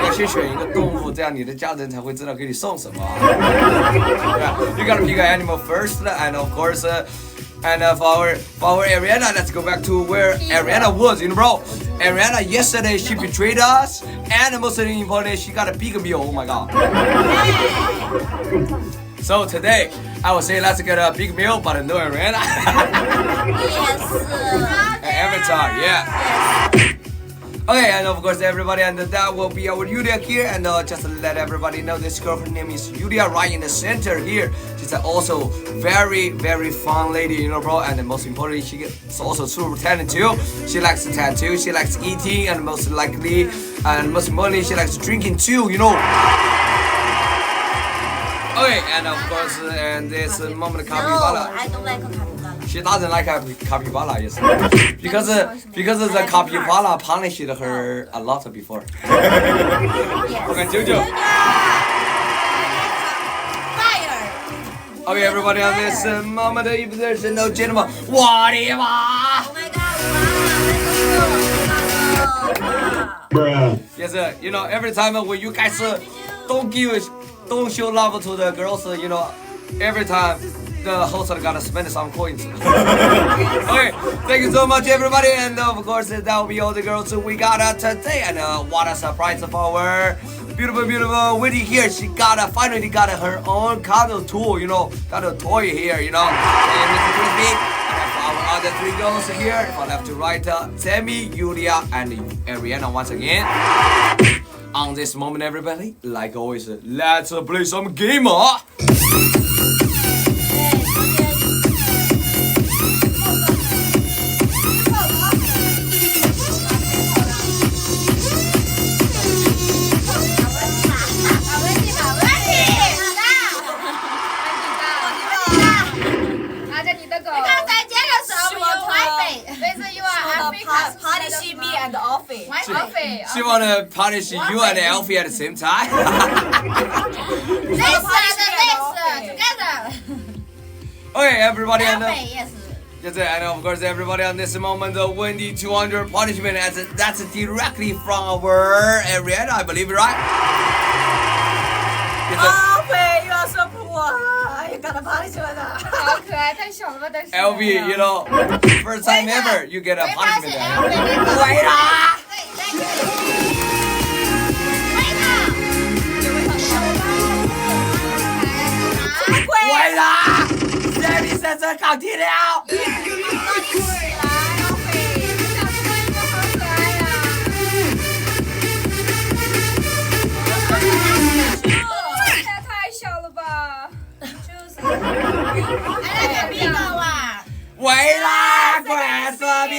要先选一个动物，这样你的家人才会知道给你送什么。Yeah, you gotta pick an animal first, and of course, and for our Ariana, let's go back to where Ariana was, you know, bro. Ariana yesterday she betrayed us, and most importantly, she got a big meal. Oh my god. So today, I will say let's get a big meal, but no Ariana. Yes. Avatar, yeah. Yes. Okay, and of course everybody, and that will be our Yulia here, and just to let everybody know, this girl, her name is Yulia, right in the center here. She's also very fun lady, you know, bro, and most importantly, she's also super talented too. She likes to tattoo, she likes eating, and most likely, and most importantly, she likes drinking too, you know. Okay, and of course, and this moment capybara. No, I don't like capybara. She doesn't like capybara, yes. Because the capybara punished her a lot before. Okay, Jojo. Fire. Okay, everybody, on this moment, if there's no gentleman, what Oh my god! Wow. Bruh. Yes, you know, every time when you guys don't show love to the girls, you know, every time the host gotta spend some coins. Okay, thank you so much, everybody, and of course that will be all the girls we got today. And what a surprise for our beautiful Wendy here. She finally got her own candle tool, you know, got a toy here, you know. And Mr. Crispy, and for our other three girls here, from left to right, Sammy, Yulia, and Ariana once again. On this moment, everybody, like always, let's play some game. Punish me and Alfie. She wanna punish you and Alfie at the same time. Together. Okay, everybody, and Yes. yes, and of course, everybody on this moment, the Wendy 200 punishment, that's directly from our Ariana, I believe, right? Yes, Alfie, you are so poor. You gotta punish me. 好可爱，太小了吧，但是。 Alfie, you know, first time ever, you get a 没发现 punishment. ，Alfie 喂啦！这里深深考题了。太小了吧？喂啦，快说别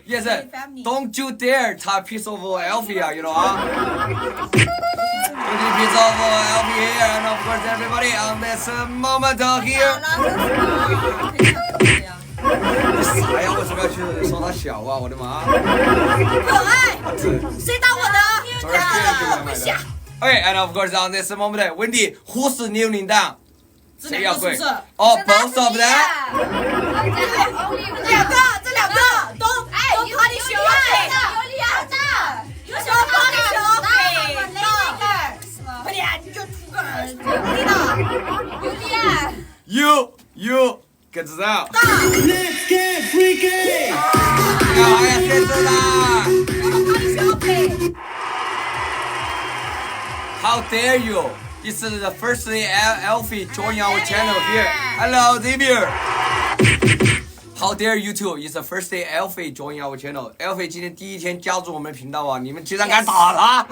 ！Yes, don't you dare touch piece of Alfie, you know, Don't you piece of Alfie here, and of course everybody on this moment here. 啥呀？为什么要去说他小啊？我的妈！可爱，谁打我的？Okay, and of course on this moment, Wendy, who's kneeling down? 谁要贵？这两个哦，both of them。这两个都 party show OK， 有什么 party show OK？ 快点，你就出个You get this out。 Let's get freaky! 哎呀，这次啦 party show OK。 ！How dare you? This is the first day Alfie join our channel here. Hello, Xavier. How dare you two? It's the first day Alfie join our channel. Alfie 今天第一天加入我们频道啊！你们居然敢打他啊！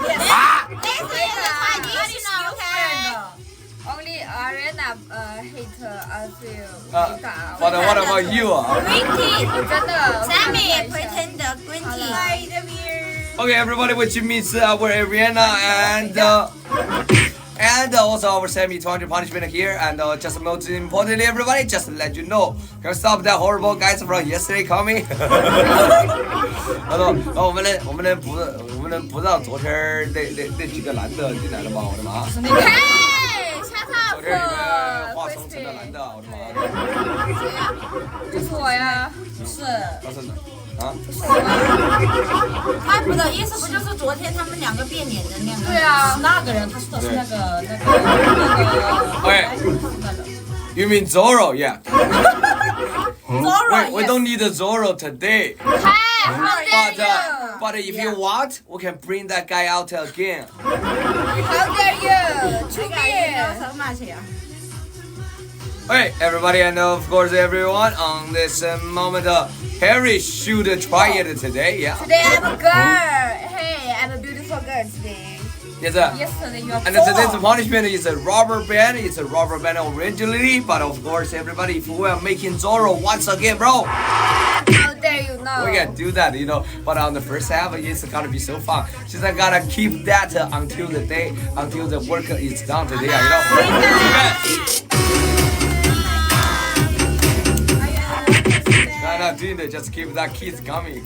Only Arena hate Alfie. But what about you? Sammy pretend green tea。 Okay, everybody, which means our Ariana and also our Sammy 200 punishment here. And just most importantly, everybody, just to let you know, can stop that horrible guys from yesterday coming. 他说，我们能不让昨天那几个男的进来了吗？我的妈！昨天你们化妆成的男的，我的妈！就是我呀。是。发生的啊？他不的意思不就是昨天他们两个变脸的那个？对啊，那个人，他说的是那个。哎 You mean Zorro? Yeah. Zorro. We don't need a Zorro today. But if you want, we can bring that guy out again. How dare you? To me. Hey, everybody, and of course everyone on this moment, Harry should try it today. Yeah. Today I'm a girl. Hey, I'm a beautiful girl today. Yes. Yesterday you are And today's punishment is a rubber band. It's a rubber band originally, but of course, everybody, if we are making Zorro once again, bro. How dare you know? We can do that, you know. But on the first half, it's gonna be so fun. She's gonna keep that until the work is done today, you know. No, doing it. Just keep that kids coming.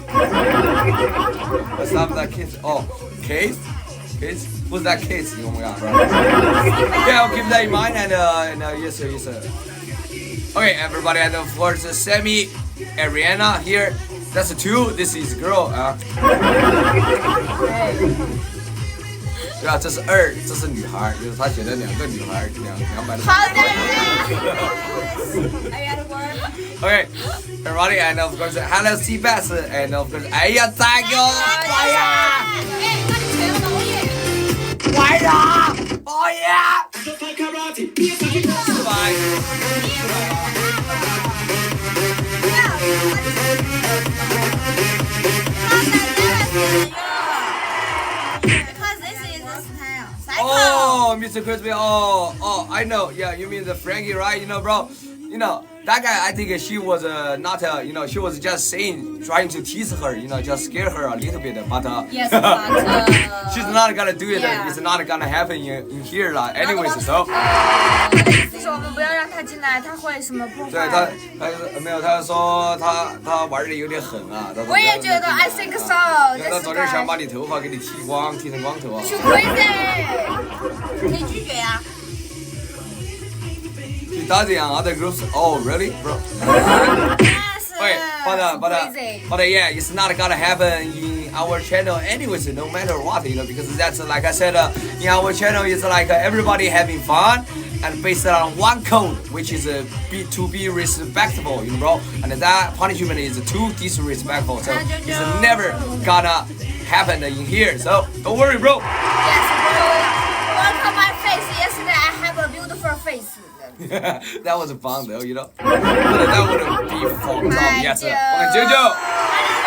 Let's have that kids. Oh, case? Case? Who's that case? Oh my god, bro. Yeah, I'll keep that in mind. And yes, sir, yes, sir. Okay, everybody, and of course, Sammy, Ariana here. That's a two. This is girl. 对啊，这是二，这是女孩，就是他写的两个女孩，200。 How dare you? Okay, everybody, and of course, hello, Seabass, and of course, 哎呀，大哥，哎呀，哎呀，哎呀，Because this is the style. Oh, Mr. Crispy. Oh, I know. Yeah, you mean the Frankie, right? You know, bro. You know that guy. I think she was not. You know, she was just saying, trying to tease her. You know, just scare her a little bit. But Yes, but she's not gonna do it. Yeah. It's not gonna happen in here, anyways. So. 就是我们不要让他进来，他会什么破对坏？他没有，他说他玩的有点狠啊。他说我也觉得 I think so. 他昨天想把你头发给你剃光，剃成光头啊。 Too crazy. 可以拒绝呀。 He does it on other groups. Oh, really, bro? Wait, but yeah, it's not gonna happen in our channel anyways, no matter what, you know, because that's like I said, in our channel, it's like everybody having fun and based on one code, which is to be respectful, you know, bro. And that punishment is too disrespectful, so it's never gonna happen in here. So don't worry, bro. Yes, bro. Look at my face. Yesterday I have a beautiful face. That was fun though, you know. But that wouldn't be fun, yes. Okay, Jojo.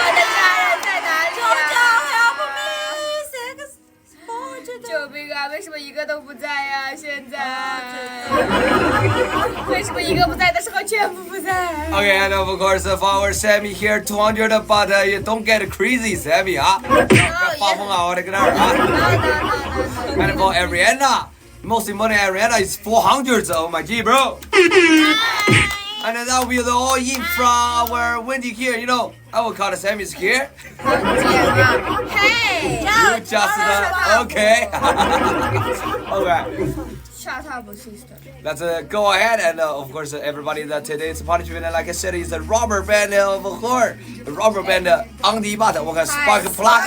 我的家人在哪里啊？救命啊！为什么一个都不在呀？现在为什么一个不在的时候全部不在？ Okay, and of course, for our Sammy here, 200, but you don't get crazy, Sammy, 啊？不要发疯啊，我的个那儿啊！ And for Ariana, most important, Ariana is 400, oh my G, bro. And that will be the all in from our Wendy here, you know. I will call the Sammy's here. Hey, You just, okay. Okay. Shut up, sister. Let's go ahead and of course everybody that today's punishment like I said is a rubber band of course. Rubber band on the button. 我看 spark plug.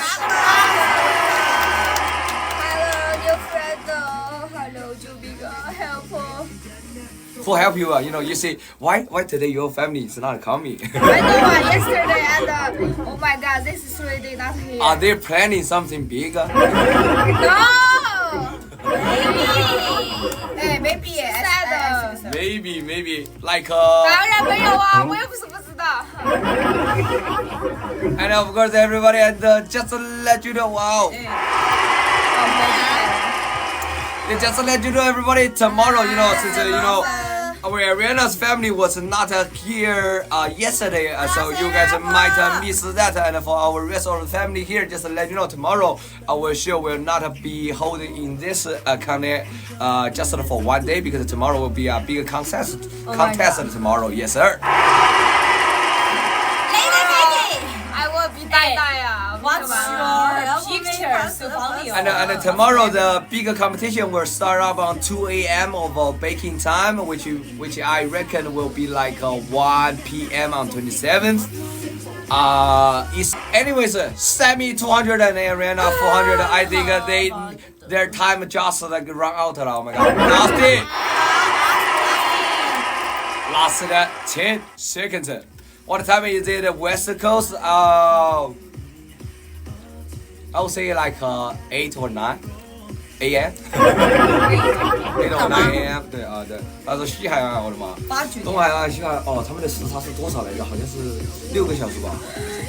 Hello, new friend. Hello, Jubiga. Help. Who help you? You know, you say why today your family is not coming? I know yesterday and oh my god, this is really not here. Are they planning something big? No. maybe Sad. Maybe like 当然没有啊，我也不是不知道。 and of course everybody and just to let you know wow. Just to let you know everybody tomorrow you know since you know our Ariana's family was not here yesterday so you guys might miss that and for our rest of the family here just to let you know tomorrow our show will not be holding in this county just for one day because tomorrow will be a big contest tomorrow yes sir. I will be 呆呆啊。 What's your picture? So funny. And tomorrow the big competition will start up on 2 a.m. of baking time, which I reckon will be like 1 p.m. on 27th. It's anyways Sammy 200 and Ariana 400. I think their time just like run out. Oh my god, last 10 seconds. What time is it? West Coast? I would say like 8 or 9 a.m. 8 or 9 a.m. 对啊对，他说西海岸我的妈，东海岸西海岸哦，他们的时差是多少来着？好像是6个小时吧。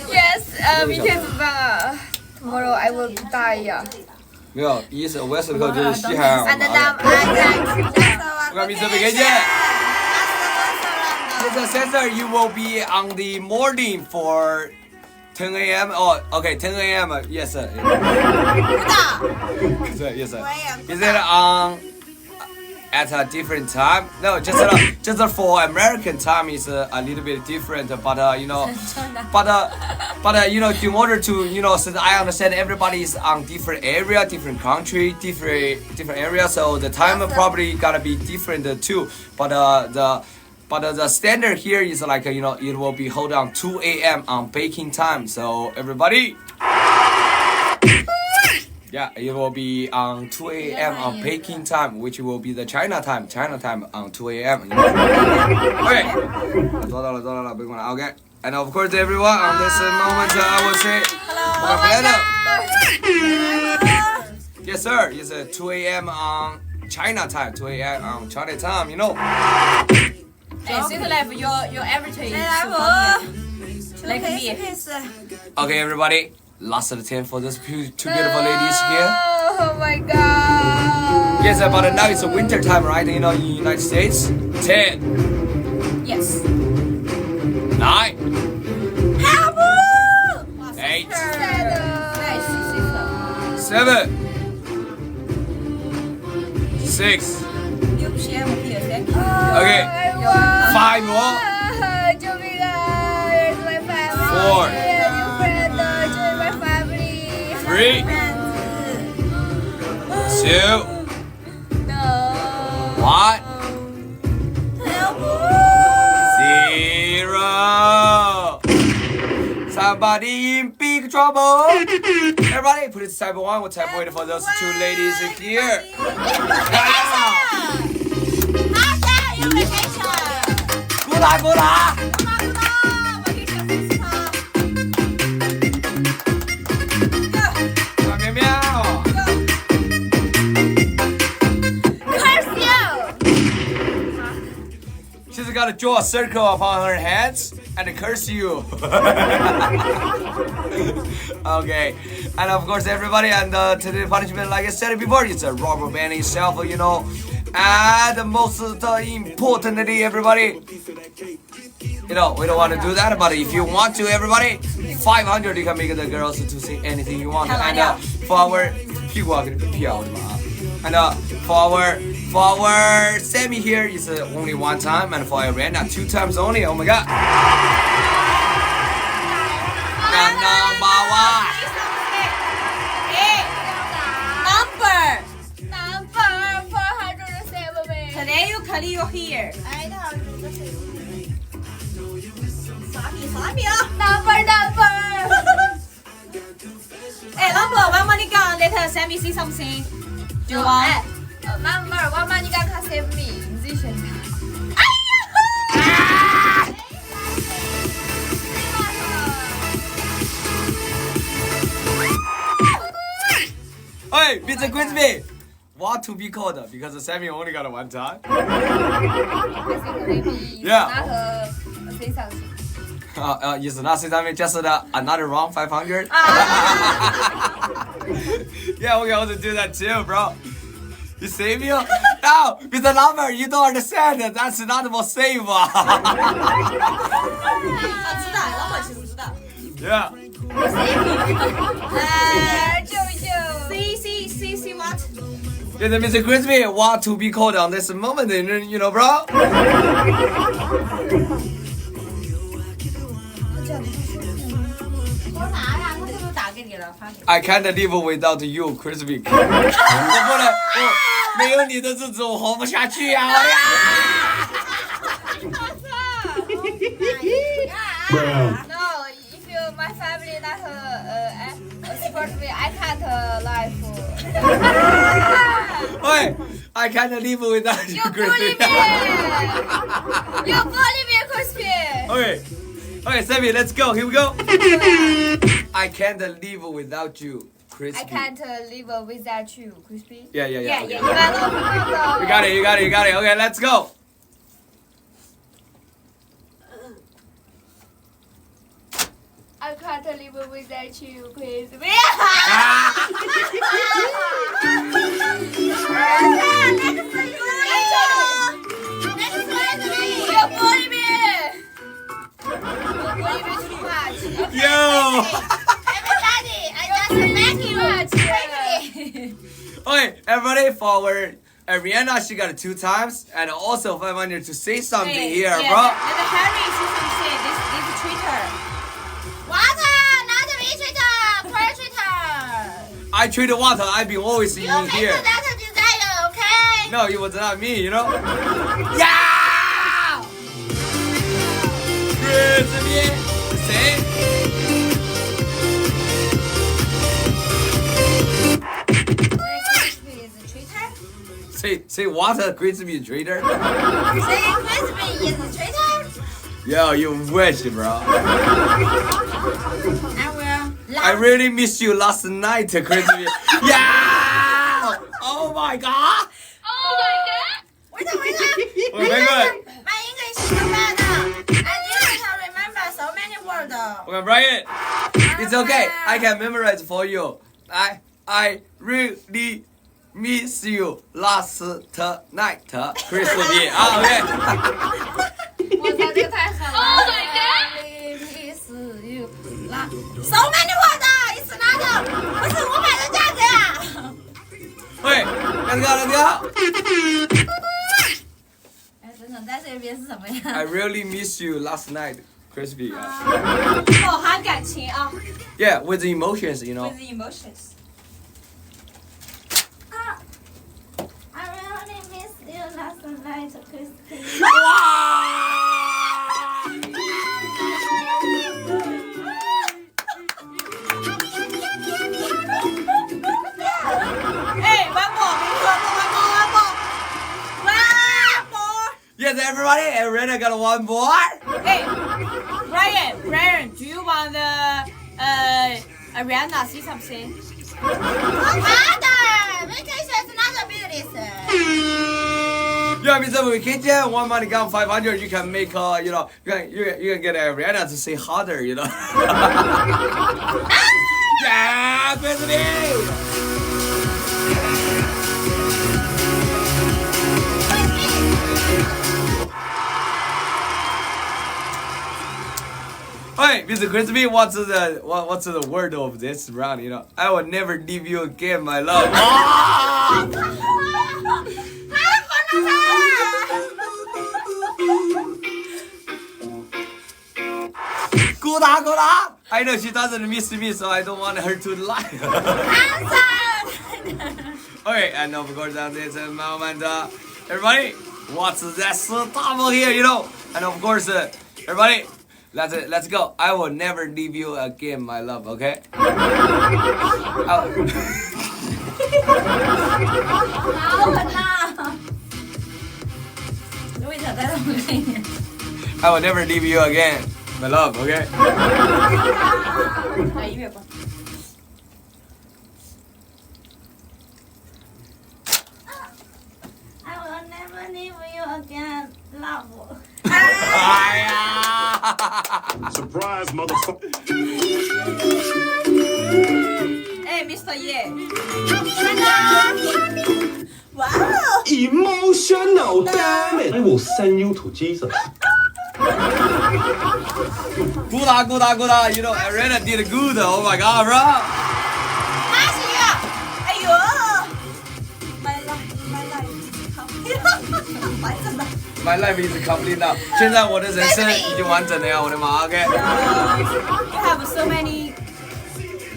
Yes， 明天怎么办啊 ？Tomorrow I will die 呀。没有，East West Coast 就是西海岸。 And now I 我看名字没看见。Mr. Cesar, you will be on the morning for 10 a.m. Oh, okay, 10 a.m. Yes, sir. Yes, sir. Is it at a different time? No, just for American time is a little bit different. But you know, but you know, in order to since I understand everybody is on different area, different country, different area, so the time probably gotta be different too. But the standard here is like it will be hold on 2 a.m. on baking time. So everybody, yeah, it will be on 2 a.m. on baking time, which will be the China time on 2 a.m. Okay, 做到了，别管了 ，OK. And of course, everyone, on this moment, I will say, hello. Yes, sir. It's 2 a.m. on China time, 2 a.m. on China time. You know. Hey, City Life, your everything is so funny. Like me. Okay, everybody. Last 10 for those two beautiful ladies here. Oh my god. Yes, but now it's winter time, right? You know, in the United States. 10, Yes. 9, 8, 7, 6. Okay. 5 more. 救命啊 Here's my family. 4, New friend. Join my family. 3, 2, No. 1, 0. Somebody in big trouble. Everybody, put it type 1. We'll type wait for those two ladies here. Good luck. 喵喵。 Curse you. She's got to draw a circle upon her hands and curse you. Okay, and of course everybody, and today's punishment, like I said before, it's a rubber band itself, you know. And most importantly, everybody, you know, we don't want to do that, but if you want to, everybody, 500 you can make the girls to say anything you want. And for our for our Sammy here is only 1 time, and for Ariana 2 times only. Oh my god. Number 1. Number 477. Why are you here? 哎，那好，这是傻逼啊！ number。哎，老婆，我问你讲，Let Sammy see something。就話， number，我帮你刚看 save me，你自己选择。Hey, Mr. Crispy, what to be called? Because Sammy only got one time. Yeah. Say something. Is not something just another wrong 500? Yeah, we can also do that too, bro. You save me? No, with the number, you don't understand. That's not about save. 知道，老婆其實知道。 Yeah. 救一救。 See what？ Yeah, Mr. Crispy, what to be called on this moment, you know, bro? I can't live without you, Crispy. 我不能，没有你的日子我活不下去呀！我呀。 No, if you my family not support me, I can't live. Wait, I can't live without you, You bully Crispy. me. You bully me, Crispy. Okay, Sammy, let's go. Here we go. I can't live without you, Crispy. I can't live without you, Crispy. Yeah. Yeah, Okay. you know. You got it. Okay, let's go. I can't live without you, Crispy. You bully me. You bully me too much. Yo. Everybody, I just make you much. Okay, everybody, for Ariana, she got it 2 times, and also 500 to say something here, bro. And Harry see something. This Twitter. What? Not me Twitter. Prayer Twitter. I treated water. I've been always in You make here. that desire, okay? No, it was not me, you know. Yeah. Crispy, say. Crispy is Twitter. Say water, Crispy trader. Saying Crispy is Twitter. Yo, you wish, bro. I will. I really missed you last night, Crispy. Yeah. Oh my god. Wait. Oh my god. My English is so bad. I didn't remember so many words. Okay, Brian. It's okay. I can memorize for you. I really miss you last night, Crispy. Okay. 我操，这个太狠了！ Oh my god! Miss you, so many words. It's not. 不是500的价格呀。 Wait, let's go. 哎，等等，在这边是什么呀？ I really miss you last night, Crispy. 饱含感情啊 Yeah, with emotions, you know. ，with emotions。 I really miss you last night, Christy. 哎，one more。 Yes, everybody, Ariana got 1 more. 哎，Brian, do you want Ariana see something? Father, vacation is not a business. Yeah, Mr. Vacation, 1 money gun 500. You can make, you know, you can get Ariana to say harder, you know. Yeah, Crispy. Hey, Mr. Crispy, what's the word of this round? You know, I will never leave you again, my love. Good. I know she doesn't miss me, so I don't want her to lie. Okay, and of course, at this moment, everybody, What's that double here, you know? And of course, everybody, let's go. I will never leave you again, my love, okay? I will never leave you again, my love, okay? I will never leave you again, love. Surprise, motherfucker. Hey, Mr. Ye. Wow. Emotional, damn it. I will send you to Jesus. Good, you know, Ariana did good, oh my god, bro. 哎呦 ，my My life is complete now. 现在我的人生已经完整了呀，我的妈，OK。 You have so many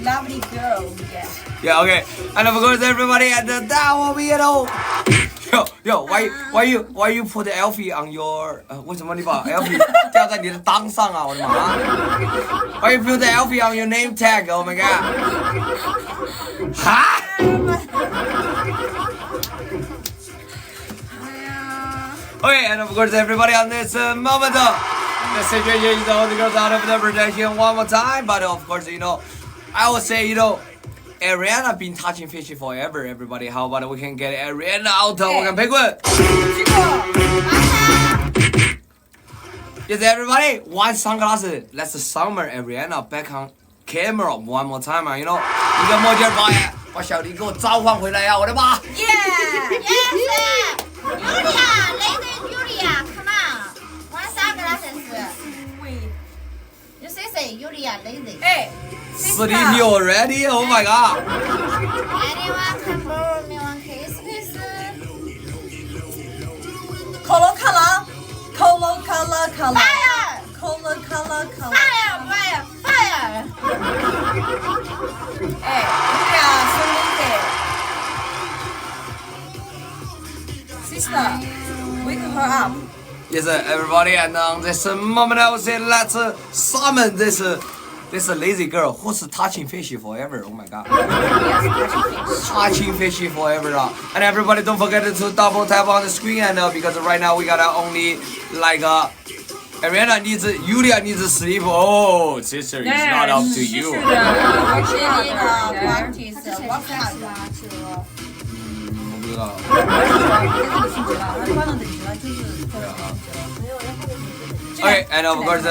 lovely girls. Yeah, okay. And of course, everybody at the down over here, though. Yo, why you put Elfie on your? 为什么你把 Elfie 吊在你的裆上啊？我的妈！Why you put the Elfie on your name tag? Oh my god! 哈？ Okay, and of course, everybody on this moment, the situation is all the girls out of the protection one more time. But of course, you know, I would say, you know, Ariana been touching fishy forever. Everybody, how about we can get Ariana out? We can pick one. Yes, everybody, one sunglasses. Let's summer Ariana back on camera one more time, you know. 一个墨镜把小黎给我召唤回来呀！我的妈 Yes, Julia, lady Julia, come on. One sunglasses. You say Julia, lady. Hey,！Sleep you already? Oh my god! Anyone can borrow me one case, please? color. Fire! Color. Fire! Fire! hey, you are so lucky. Sister, wake her up. Yes, everybody, and on this moment, I would say let's summon this lazy girl who's touching fishy forever. Oh my god. Touching fishy forever. And everybody, don't forget to double tap on the screen, and because right now we got only like Ariana needs, Yulia needs to sleep. Oh, sister, it's not up to you. She need practice. Work hard. 我不知道。Okay, and of course,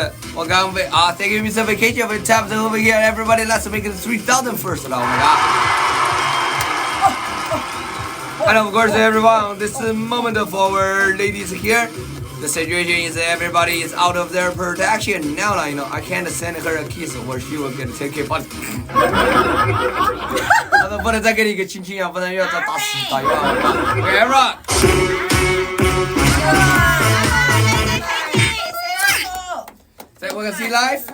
thank you, Mr. Vacation, for taps over here. Everybody, let's make it 3,000 first. Oh my god. And of course, everyone, this moment for our ladies here. The situation is everybody is out of their protection now. You know, I can't send her a kiss or she will get taken. But 不能再给你一个亲亲啊，不然又要打死打药。Okay, everyone. Say we can see live.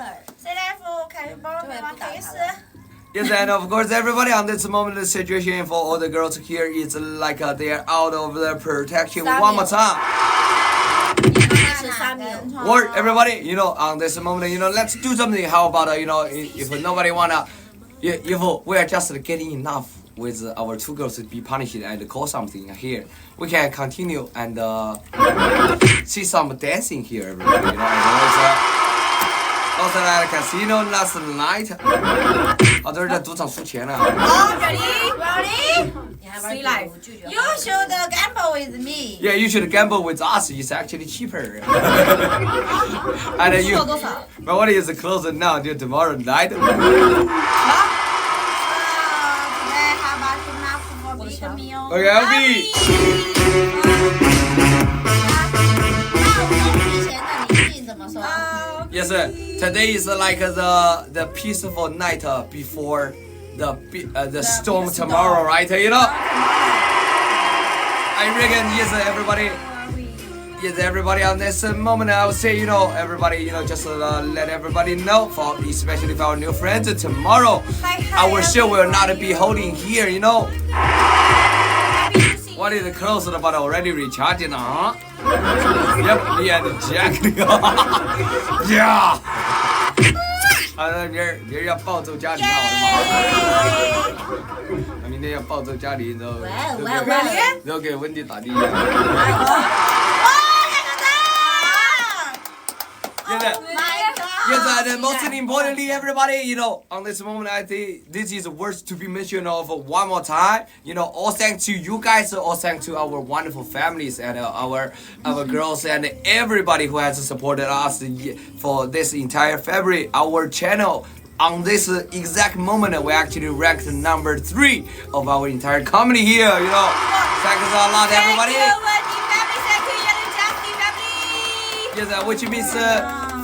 Can you borrow me one case? Yes, and of course, everybody on this moment, the situation for all the girls here is like they are out of their protection one more time. Or everybody, you know, on this moment, you know, let's do something. How about you know, if nobody wanna, if we are just getting enough with our two girls to be punished and call something here, we can continue and see some dancing here, everybody. You know, and also at a casino last night. 哦，都是在赌场输钱了。Oh, ready? See life. You should gamble with me. Yeah, you should gamble with us. It's actually cheaper. And you, but what is closer now till tomorrow night? Today, how about enough for big meal? Okay, I'll be. 怎么说？ Yes, today is like the peaceful night before the storm tomorrow, right? You know. I reckon yes, everybody. Yes, everybody on this moment, I would say, you know, everybody, you know, just let everybody know, for especially for our new friends, tomorrow our show will not be holding here, you know. what is close but already recharging, huh? Yep, me and Jack. Yeah. 明儿要暴走家里，我的妈！明天要暴走家里，你知道吗？然后给温迪打地。Yes, and most importantly, everybody, you know, on this moment, I think this is worth to be mentioned of one more time. You know, all thanks to you guys, all thanks to our wonderful families and our girls and everybody who has supported us for this entire February. Our channel on this exact moment, we actually ranked number 3 of our entire comedy here. You know, thanks a lot, everybody. Yes, which means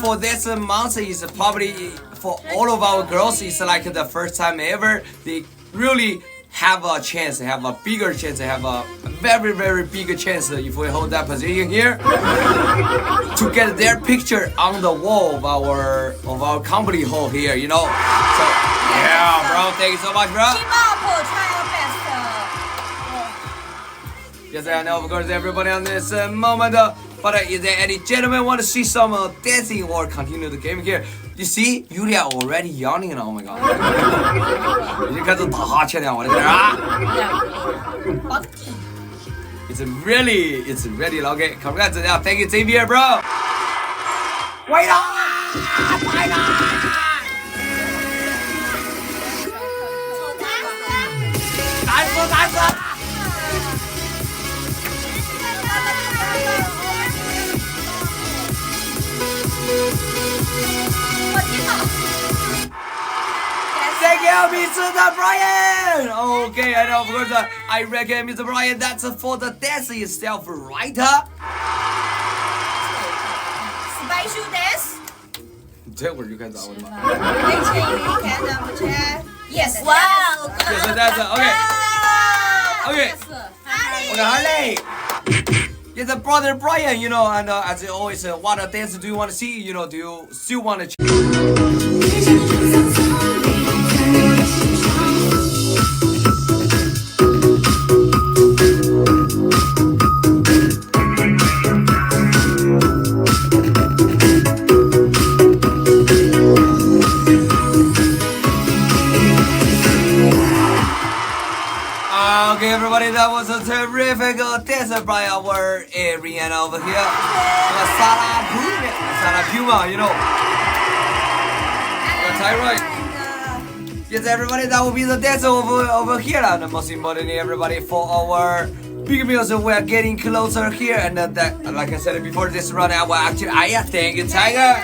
for this month is probably for all of our girls, it's like the first time ever they really have a chance, have a bigger chance, have a very, very big chance if we hold that position here to get their picture on the wall of our company hall here, you know. So yeah, bro, thank you so much, bro. Keep up, try your best. Yes, and of course everybody on this moment. But is there any gentlemen want to see some dancing or continue the game here? You see, Yulia already yawning now. Oh my god! 已经开始打哈欠了，我的天啊 ！It's ready, okay. Congrats, yeah. Thank you, Xavier, bro. Wait on! Wait on! 难死！ Thank you, Mr. Brian. Okay, and of course, I reckon Mr. Brian, that's for the dance itself, right? Special dance. 这会儿就开始啊，我的妈 Yes, Wow. Yes, that's okay. Okay. Okay, Harley. Yes, brother Brian, you know, and as always, what dance do you want to see? You know, do you still want to? Okay, everybody, that was a terrific dance by our Ariana over here. Sarah Puma, you know. Thyroid. Yes, everybody, that will be the dance over here. And most importantly, everybody, for our big meals, we are getting closer here. And that, like I said before this run, I will actually, thank you, Tiger.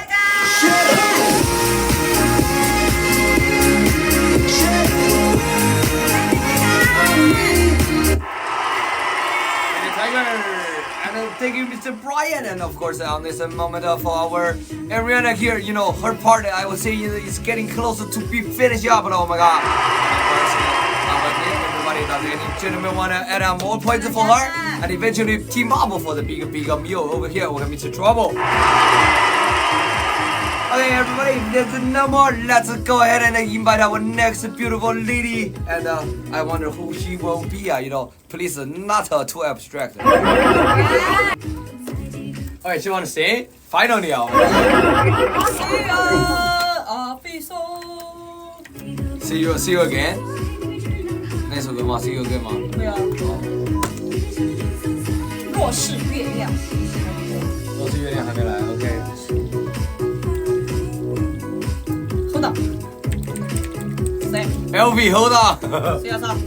And thank you, Mr. Brian, and of course on this moment for our Ariana here, you know, her part I would say is getting closer to be finished up, and oh my god. Everybody, does any gentlemen want to add more points for her? And eventually team up for the big meal over here with Mr. Trouble. Okay, everybody, there's no more. Let's go ahead and invite our next beautiful lady. And I wonder who she will be. You know, please not too abstract. Okay, she want to sing? Finally, See you again. 那首歌吗 ？See you again 吗？对啊。若是月亮。若是月亮还没来 ，OK。 Hold on. Say. LV, hold on. See you soon.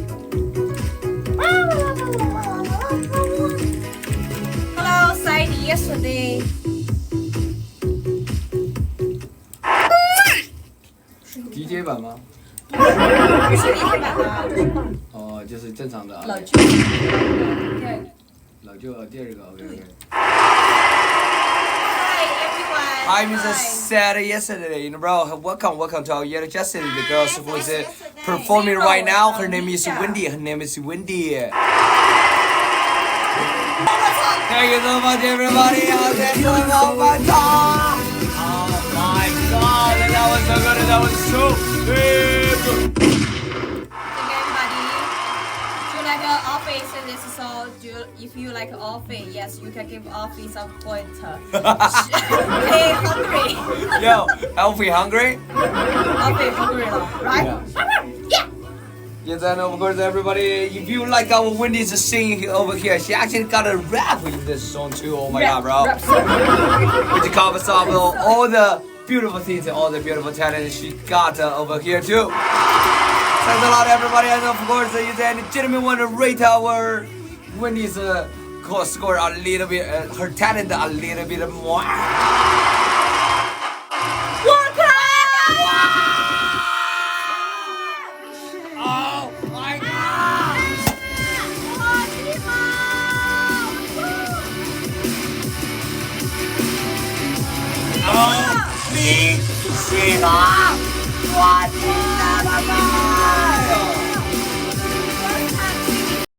Hello, said yesterday. DJ 版吗？不是理解版的，就是哦，就是正常的。老旧。对。老旧第二个 OK。 Hi, I'm just sad yesterday, you know, bro. Welcome to our year Justin, the girl who is performing right now. Her name is Wendy. Thank you so much, everybody. Oh my god, that was so good. That was so big. Thank you, everybody. Do you like the office? This is all. if you like Offie, yes, you can give Offie some point. Hey, hungry. Yo, Alfie hungry? Offie hungry now, right? Yeah. Yes, and of course, everybody, if you like our Wendy's singing over here, she actually got a rap in this song too. Oh my god, bro. Rap song. Which covers up all the beautiful things and all the beautiful talent she got over here too. Thanks a lot, everybody, and of course, you then gentlemen want to rate our Wendy's score a little bit, her talent a little bit more. Oh my god! Oh, 你是我，我的妈妈。